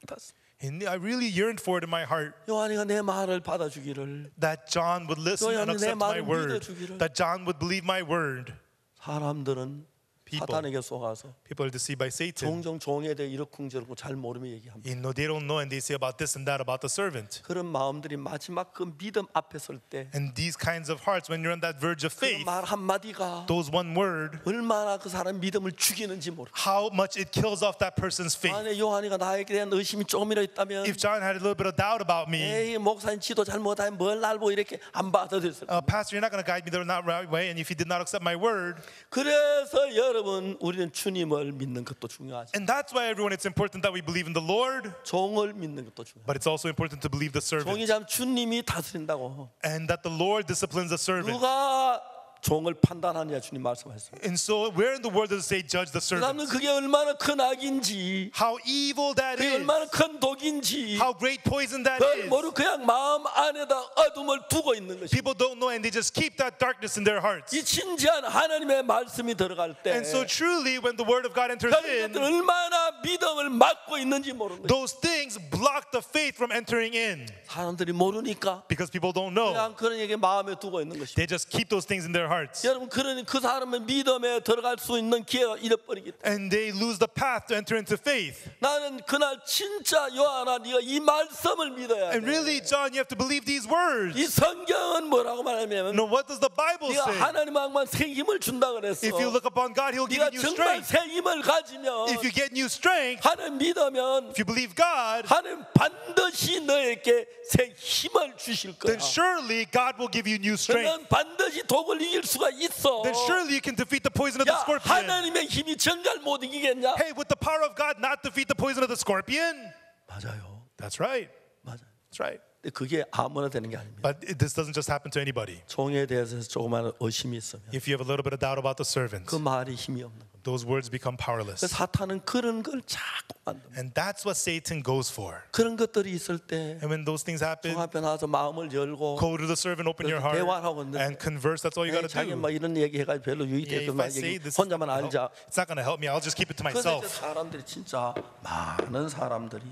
닿았어. And I really yearned for it in my heart 요한이가 내 말을 받아주기를, that John would listen and 요한이 내 accept my 말을 word, 믿어주기를. that John would believe my word. 사람들은 People. 사탄에게 속아서 People are deceived by Satan. 종종 종에 대해 이러쿵저러쿵 잘 모르며 얘기합니다. You know, they don't know and they say about this and that about the servant. 그런 마음들이 마지막 그 믿음 앞에 설 때 그 And these kinds of hearts, when you're on that verge of faith, 말 한마디가 those one word, 얼마나 그 사람 믿음을 죽이는지 모르. how much it kills off that person's faith. 만에 요한이가 나에게 대한 의심이 조금이라도 있다면 If John had a little bit of doubt about me, 에이 목사님 지도 잘못하면 뭘 알고 이렇게 안 받아들였을 거야. Pastor, you're not going to guide me the right way. And if he did not accept my word, 그래서 여러분 우리는 주님을 믿는 것도 중요하죠. and that's why everyone, it's important that we believe in the Lord, 종을 믿는 것도 중요하죠. but it's also important to believe the servant, 종이 참 주님이 다스린다고. and that the Lord disciplines the servant. 누가 종을 판단하느냐 주님 말씀하셨습니다. And so, where in the world does it say judge the 그다음에 servant? 그게 얼마나 큰 악인지, How evil that 그게 is, 얼마나 큰 독인지 how great poison that 그걸 is. 모르고 그냥 마음 안에다 어둠을 두고 있는 것이. People don't know and they just keep that darkness in their hearts. 이 진지한 하나님의 말씀이 들어갈 때 And so truly, when the word of God enters 그런 in, 것들 얼마나 믿음을 막고 있는지 모르는 거예요. those things block the faith from entering in 사람들이 모르니까 because people don't know. 그냥 그런 얘기 마음에 두고 있는 것이. They just keep those things in their hearts. 여러분 그러니 그 사람의 믿음에 들어갈 수 있는 기회가 잃어버리기 때문에 And they lose the path to enter into faith. 나는 그날 진짜 요한아 네가 이 말씀을 믿어야 And 돼. really, John, you have to believe these words. 이 성경은 뭐라고 말하냐면 No, what does the Bible 네가 say? 하나님 앞만 새 힘을 준다 그랬어. If you look upon God, He'll give 네가 you new 정말 strength. 새 힘을 가지면 If you get new strength, 하나님 믿으면 if you believe God, 하나님 반드시 너에게 새 힘을 주실 거야. then surely God will give you new strength. 너는 반드시 독을 이길 수가 있어. Then surely you can defeat the poison of the 야 scorpion. 하나님의 힘이 정말 못 이기겠냐? Hey, with the power of God, not defeat the poison of the scorpion? 맞아요. That's right. 맞아요. That's right. 근데 그게 아무나 되는 게 아닙니다. But this doesn't just happen to anybody. 종에 대해서 조그마한 의심이 있으면 If you have a little bit of doubt about the servant, 그 말이 힘이 없는 겁니다. those words become powerless. 사탄은 그런 걸 자꾸 만듭니다. And that's what Satan goes for. 그런 것들이 있을 때 And when those things happen, 성 앞에 나와서 마음을 열고 go to the servant, open your heart, 대화하고 있는데 and converse. That's all you got to 자기 do. 막 이런 얘기 해가지고 별로 Yeah, 유익될 if I 것만 say 얘기 this, 혼자만 알자. it's not going to help me. I'll just keep it to 그래서 이제 myself. 사람들이 진짜 많은 사람들이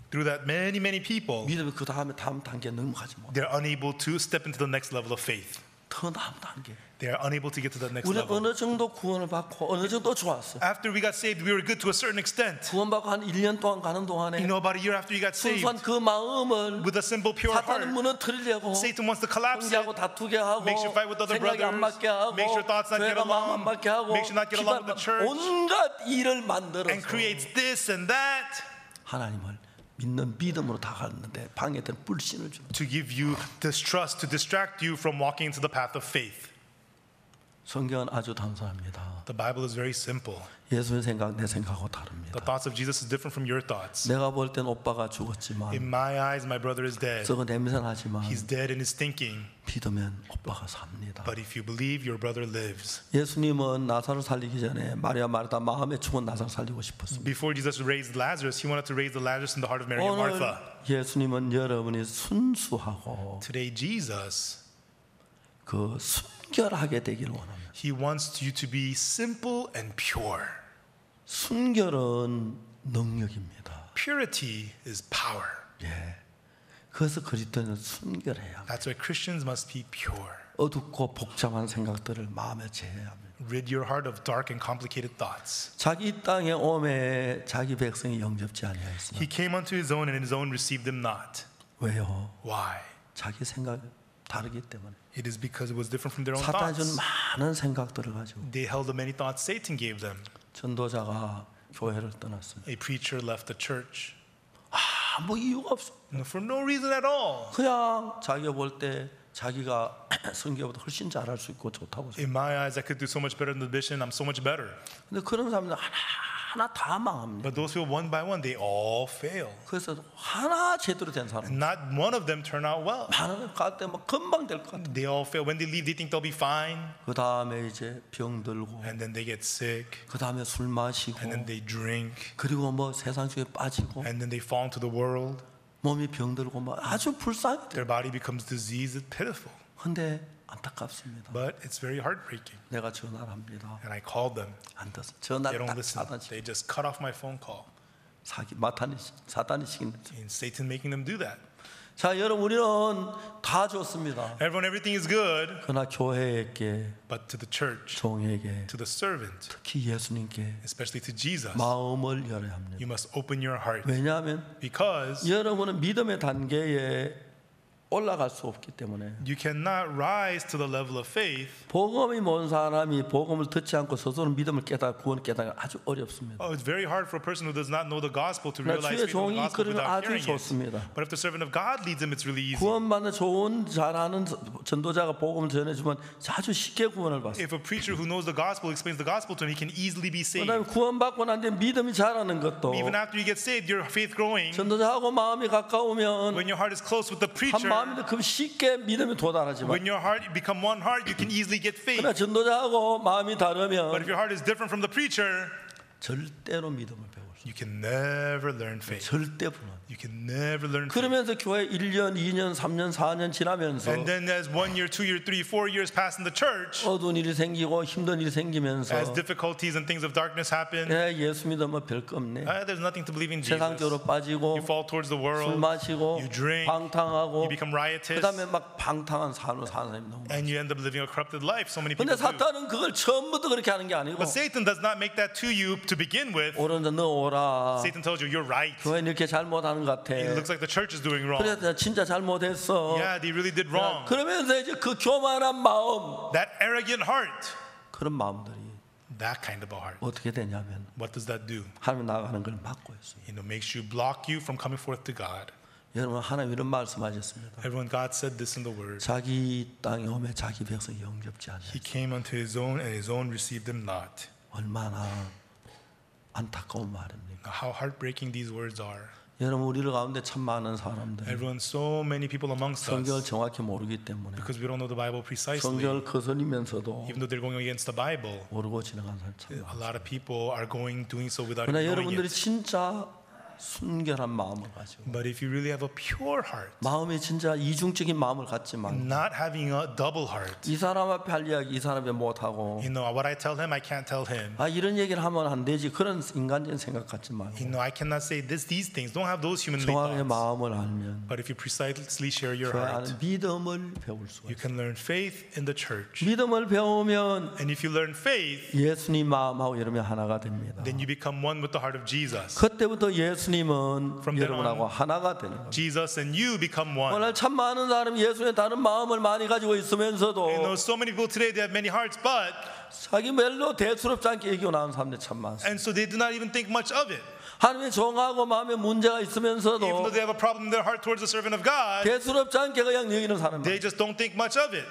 Through that, many people, 믿음이 그 다음 단계 넘어가지 못. they're unable to step into the next level of faith. 더 다음 단계. They are unable to get to the next 우리 level. 어느 정도 구원을 받고 어느 정도 좋았어. After we got saved, we were good to a certain extent. 구원받고 한 1년 동안 가는 동안에 You know, about a year after you got saved, 순수한 그 마음을 with a simple, pure 사탄은 heart, 무너뜨리려고 Satan wants to collapse it, 형제하고 다투게 하고 makes you fight with other 생각이 안 brothers, 맞게 하고 makes your thoughts not get 교회가 마음 안 along, 맞게 하고 makes you not get along with the church, 온갖 일을 만들어서 and creates this and that 하나님을 믿는 믿음으로 다가갔는데 방해된 불신을 주는 to give you distrust, to distract you from walking into the path of faith. 성경은 아주 단순합니다. The Bible is very simple. 예수의 생각 내 생각하고 The 다릅니다. thoughts of Jesus is different from your thoughts. 내가 볼 땐 오빠가 죽었지만 In my eyes, my brother is dead. 썩어 냄새 나지만 He's dead in his thinking. 믿으면 오빠가 삽니다. But if you believe, your brother lives. 예수님은 나사로 살리기 전에 마리아 마르다 마음에 죽은 나사로 살리고 싶었습니다. Before Jesus raised Lazarus, he wanted to raise the Lazarus in the heart of Mary and 오늘 Martha. 예수님은 여러분이 순수하고 Today, Jesus, 그 순결하게 되기를 원합니다. he wants you to be simple and pure. 순결은 능력입니다. Purity is power. 예. 그래서 그리스도인은 순결해야 합니다. That's why Christians must be pure. 어둡고 복잡한 생각들을 마음에 제해야 합니다. Rid your heart of dark and complicated thoughts. 자기 땅에 오매 자기 백성이 영접지 He 아니하였으나 came unto his own, and his own received him not. 왜요? Why? 자기 생각이 다르기 때문에 It is because it was different from their own 사탄이 준 thoughts. 많은 생각들을 가지고 They held the many thoughts Satan gave them. 전도자가 교회를 떠났습니다. A preacher left the church 아무 이유가 없어. for no reason at all. 그냥 자기가 볼 때 자기가 성경보다 훨씬 잘할 수 있고 좋다고 생각. In my eyes, I could do so much better than the mission. I'm so much better. 근데 그런 사람들 하나 다 망합니다. But those people, one by one, they all fail. 그래서 하나 제대로 된 사람 And not one of them turn out well. 많은 갈때 막 금방 될 것 같아. They all fail. When they leave, they think they'll be fine. 그 다음에 이제 병 들고, And then they get sick. 그 다음에 술 마시고, And then they drink. 그리고 뭐 세상 속에 빠지고, And then they fall into the world. 몸이 병 들고 막 아주 불쌍해. Their body becomes diseased. It's pitiful. 근데 안타깝습니다. But it's very heartbreaking. 내가 전화를 합니다. And I called them. 안 됐어. They 전화를 don't 딱 listen. 사단시 They just cut off my phone call. 사단이 시키는 거죠. And Satan making them do that. 자, 여러분 우리는 다 좋습니다. Everyone, everything is good. 그러나 교회에게, But to the church, 종에게, to the servant, 특히 예수님께 especially to Jesus, 마음을 열어야 합니다. you must open your heart. 왜냐하면 Because 여러분은 믿음의 단계에 올라갈 수 없기 때문에 you cannot rise to the level of faith. 복음이 뭔 사람이 복음을 듣지 않고 스스로 믿음을 구원 깨닫기 아주 어렵습니다. Oh, it's very hard for a person who does not know the gospel to 나 주의 realize faith in 종이 the gospel 이끌으면 without 아주 hearing it. 좋습니다. But if the servant of God leads him, it's really easy. 구원받는 좋은 잘하는 전도자가 복음을 전해주면 아주 쉽게 구원을 받습니다. If a preacher who knows the gospel explains the gospel to him, he can easily be saved. 그다음에 구원받고 난 뒤에 믿음이 자라는 것도 Even after you get saved, your faith growing. 전도자하고 마음이 가까우면 When your heart is close with the 한 preacher, 마음인데 그 쉽게 믿음이 도달하지만 when your heart become one heart, you can easily get faith. 그러나 전도자하고 마음이 But 다르면 if your heart is different from the preacher, 절대로 믿음을 배울 수 you can never learn 없어요. faith. 절대 불안. You can never learn faith. 그러면서 교회 1년, 2년, 3년, 4년 지나면서 And then as 1 year, 2 year, 3, 4 years pass in the church, 어두운 일이 생기고 힘든 일이 생기면서 as difficulties and things of darkness happen, 예수 믿으면 별거 없네. there's nothing to believe in Jesus. 세상적으로 빠지고 You fall towards the 술 world, 마시고 you drink, 방탕하고 you become riotous, 그다음에 막 방탕한 삶을 사는 사람이 너무 많아. and you end up living a corrupted life. So many people 근데 do. 사탄은 그걸 처음부터 그렇게 하는 게 아니고 But Satan does not make that to you to begin with. 오른쪽 너 오라. Satan tells you, you're right. 교회 이렇게 잘못하는 것 같아. It looks like the church is doing wrong. 그래 진짜 잘못했어. Yeah, they really did wrong. 그러면서 이제 그 교만한 마음 That arrogant heart, 그런 마음들이 that kind of a heart. 어떻게 되냐면 What does that do? 하나님 나가는 걸 막고 있어요. Makes you block you from coming forth to God. 여러분 하나님 이런 말씀하셨습니다. Everyone, God said this in the word. 자기 땅에 오면 자기 백성 영접지 않아요. He came unto his own, and his own received him not. 얼마나 안타까운 말입니까? How heartbreaking these words are. 여러분 우리를 가운데 참 많은 사람들 Everyone, so many people amongst 성경을 us, 정확히 모르기 때문에 because we don't know the Bible precisely. 성경을 거스리면서도 Even though they're going against the Bible, 모르고 지나간 사람 참 a 많아요. lot of people are doing so without 그러나 knowing 여러분들이 it. 진짜 순결한 마음을 가지고 But if you really have a pure heart, 마음이 진짜 이중적인 마음을 갖지만 not having a double heart, 이 사람 앞에 할 이야기 이 사람 앞에 못하고 you know, what I tell him, I can't tell him. 아 이런 얘기를 하면 안 되지 그런 인간적인 생각 갖지 말고 You know, I cannot say these things. Don't have those human 정확하게 thoughts. 마음을 알면 But if you precisely share your 그 heart, 안에 믿음을 배울 수가 you 있어요. can learn faith in the church. 믿음을 배우면 And if you learn faith, 예수님 마음하고 여러분이 하나가 됩니다. then you become one with the heart of Jesus. 그때부터 예수님은 From then 여러분하고 on, 하나가 되는 거예요. Jesus and you become one. 오늘 참 많은 사람이 예수님에 다른 마음을 많이 가지고 You know, 있으면서도 so many people today, they have many hearts, but, 자기 멜로 대수롭지 않게 얘기고 나온 사람들이 참 많습니다. and so they do not even think much of it. 하나님의 종하고 마음에 문제가 Even though 있으면서도 they have a problem in their heart towards the servant of God, 대수롭지 않게 그냥 여기는 사람들. they just don't think much of it.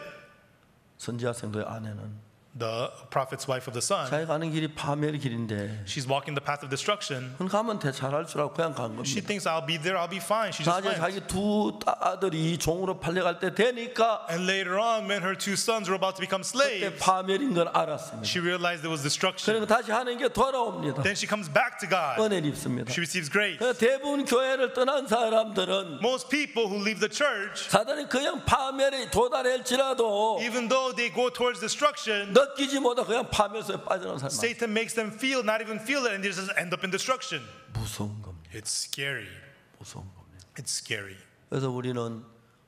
선지자 생도의 아내는 The prophet's wife of the son, 자기가 가는 길이 파멸의 길인데 she's walking the path of destruction. 그건 가면 잘할 줄 알고 그냥 간 She 겁니다. thinks, I'll be there, I'll be fine. She just 나중에 went. 자기 두 아들이 종으로 팔려갈 때 되니까 And later on, when her two sons were about to become 그때 slaves, 파멸인 걸 알았습니다. she realized there was destruction. 그러니까 다시 하는 게 돌아옵니다. Then she comes back to God. 은혜를 입습니다. She receives grace. 그러니까 대부분 교회를 떠난 사람들은 Most people who leave the church, 사단이 그냥 파멸에 도달할지라도 even though they go towards destruction, 느끼지 못하고 그냥 파멸에 빠져나온 사람 많아요. Satan makes them not even feel it, and they just end up in destruction. 무서운 겁니다. It's scary. 무서운 겁니다. It's scary. 그래서 우리는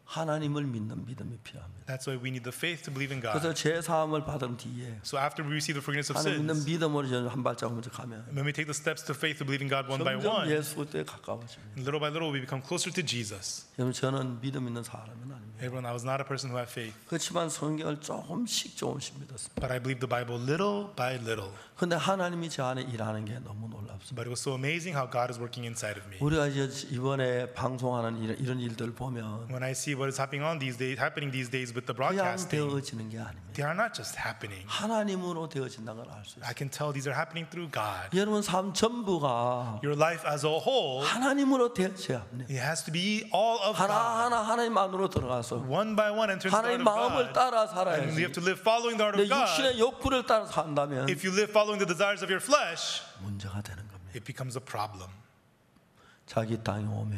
하나님을 믿는 믿음이 필요합니다. That's why we need the faith to believe in 그래서 God. 제 사함을 받은 뒤에 So after we receive the forgiveness of 하나님 믿는 sins, 믿음으로 저는 한 발자국 먼저 가면 when we take the steps to faith to believe in God one by 점점 one, 예수께 가까워집니다. little by little we become closer to Jesus. 여러분 저는 믿음 있는 사람은 아닙니다. Everyone, I was not a person who had faith, 그렇지만 성경을 조금씩 믿었습니다. but I believed the Bible little by little. 그런데 하나님이 저 안에 일하는 게 너무 놀랍습니다. But it was so amazing how God is working inside of me. 우리가 이제 이번에 방송하는 이런 일들 보면 When I see what is happening these days with the 그냥 broadcasting, 되어지는 게 아닙니다. they are not just happening. 하나님으로 되어진다는 걸 알 수 있어요. I can tell these are happening through God. 여러분 삶 전부가 Your life as a whole, 하나님으로 되어져야 합니다. it has to be all of God. 하나하나 하나님 안으로 들어가서 One by one enter into the 하나님 heart 마음을 of God. 따라 And we have 살아야지. to live following the heart 내 of God. 육신의 욕구를 따라 산다면 If you live following the desires of your flesh, 문제가 되는 겁니다. it becomes a problem. 자기 땅에 오매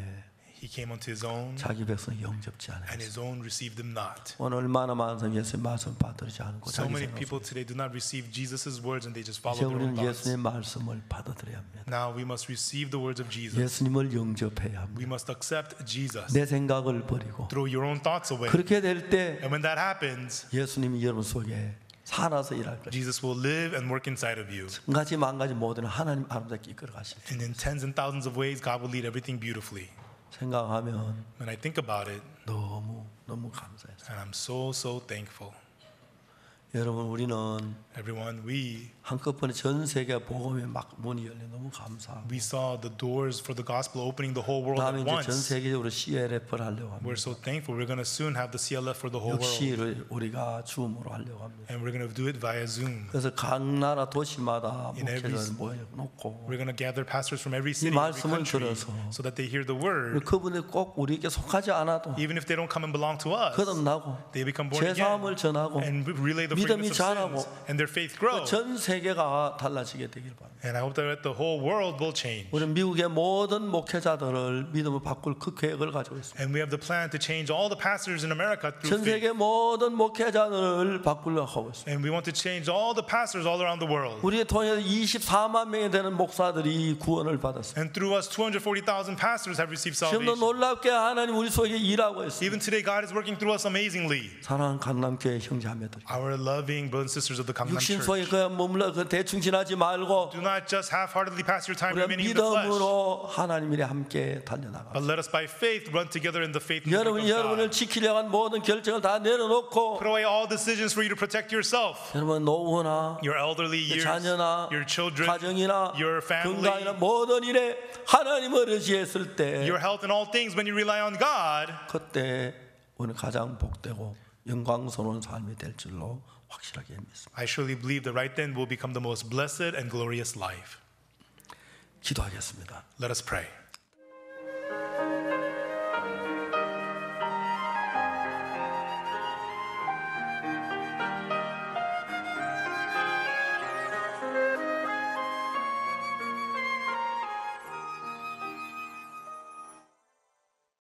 He came unto his own, 자기 백성 영접지 and 않아요. his own received him not. 오늘 얼마나 많은 사람이 예수의 말씀 받들지 않고 So 자기 many 생각 people 속에. today do not receive Jesus' words and they just follow 이제 their own 우리는 thoughts. 예수의 말씀을 받아들여야 합니다. Now we must receive the words of Jesus. 예수님을 영접해야 We 합니다. must accept Jesus. 내 생각을 버리고 Throw your own thoughts away. 그렇게 될 때 And when that happens, 예수님이 여러분 속에 살아서 일할 것입니다. Jesus will live and work inside of you. 한 가지 만 가지 모든 하나님 아름답게 이끌어 가십니다. And in tens and thousands of ways, God will lead everything beautifully. 생각하면 When I think about it, 너무 감사해요. and I'm so thankful. 여러분 우리는 Everyone, we 한꺼번에 전 세계 복음의 막 문이 열려 너무 감사하고 saw the doors for the gospel opening the whole world 다음에 at 이제 전 once. 세계적으로 CLF를 하려고 합니다. We're so thankful. We're going to soon have the CLF for the whole world. 역시 우리가 줌으로 하려고 합니다. And we're going to do it via Zoom. 그래서 각 나라 도시마다 In every- 목회자를 모여놓고 We're going to gather pastors from every 이 city, every 말씀을 country, 들어서 so that they hear the word. 그분이 꼭 우리에게 속하지 않아도 Even if they don't come and belong to us, 거듭나고 they become born 제사함을 again 전하고 and relay the 믿음이 forgiveness of 자라고 sins, and their faith grow. 전 세계가 달라지게 되길 바랍니다. And I hope that the whole world will change. 우리는 미국의 모든 목회자들을 믿음을 바꿀 그 계획을 가지고 있습니다. And we have the plan to change all the pastors in America 전 through faith. 세계 모든 목회자들을 바꾸려고 하고 있습니다. And we want to change all the pastors all around the world. 우리의 통해서 24만 명이 되는 목사들이 구원을 받았습니다. And through us, 240,000 pastors have received 지금도 salvation. 놀랍게 하나님 우리 속에 일하고 있습니다. Even today, God is working through us amazingly. 사랑하는 강남교회 형제자매들, Our loving brothers and sisters of the Gangnam 육신 Church. 속에 그냥 머물러 그 대충 지나지 말고 Do not just half-heartedly pass your time 우리가 remaining in the flesh, 믿음으로 하나님 일에 함께 달려나가. but let us by faith run together in the faith and the work 여러분이 of 여러분을 God. 지키려고 한 모든 결정을 다 내려놓고 Put away all decisions for you to protect yourself, 여러분 노후나 your elderly years, 자녀나 your children, 가정이나 your family, 건강이나 모든 일에 하나님을 의지했을 때 your health, and all things. When you rely on God, 그때 우리는 가장 복되고 영광스러운 삶이 될 줄로 확실하게 믿습니다. I surely believe that right then will become the most blessed and glorious life. 기도하겠습니다. Let us pray.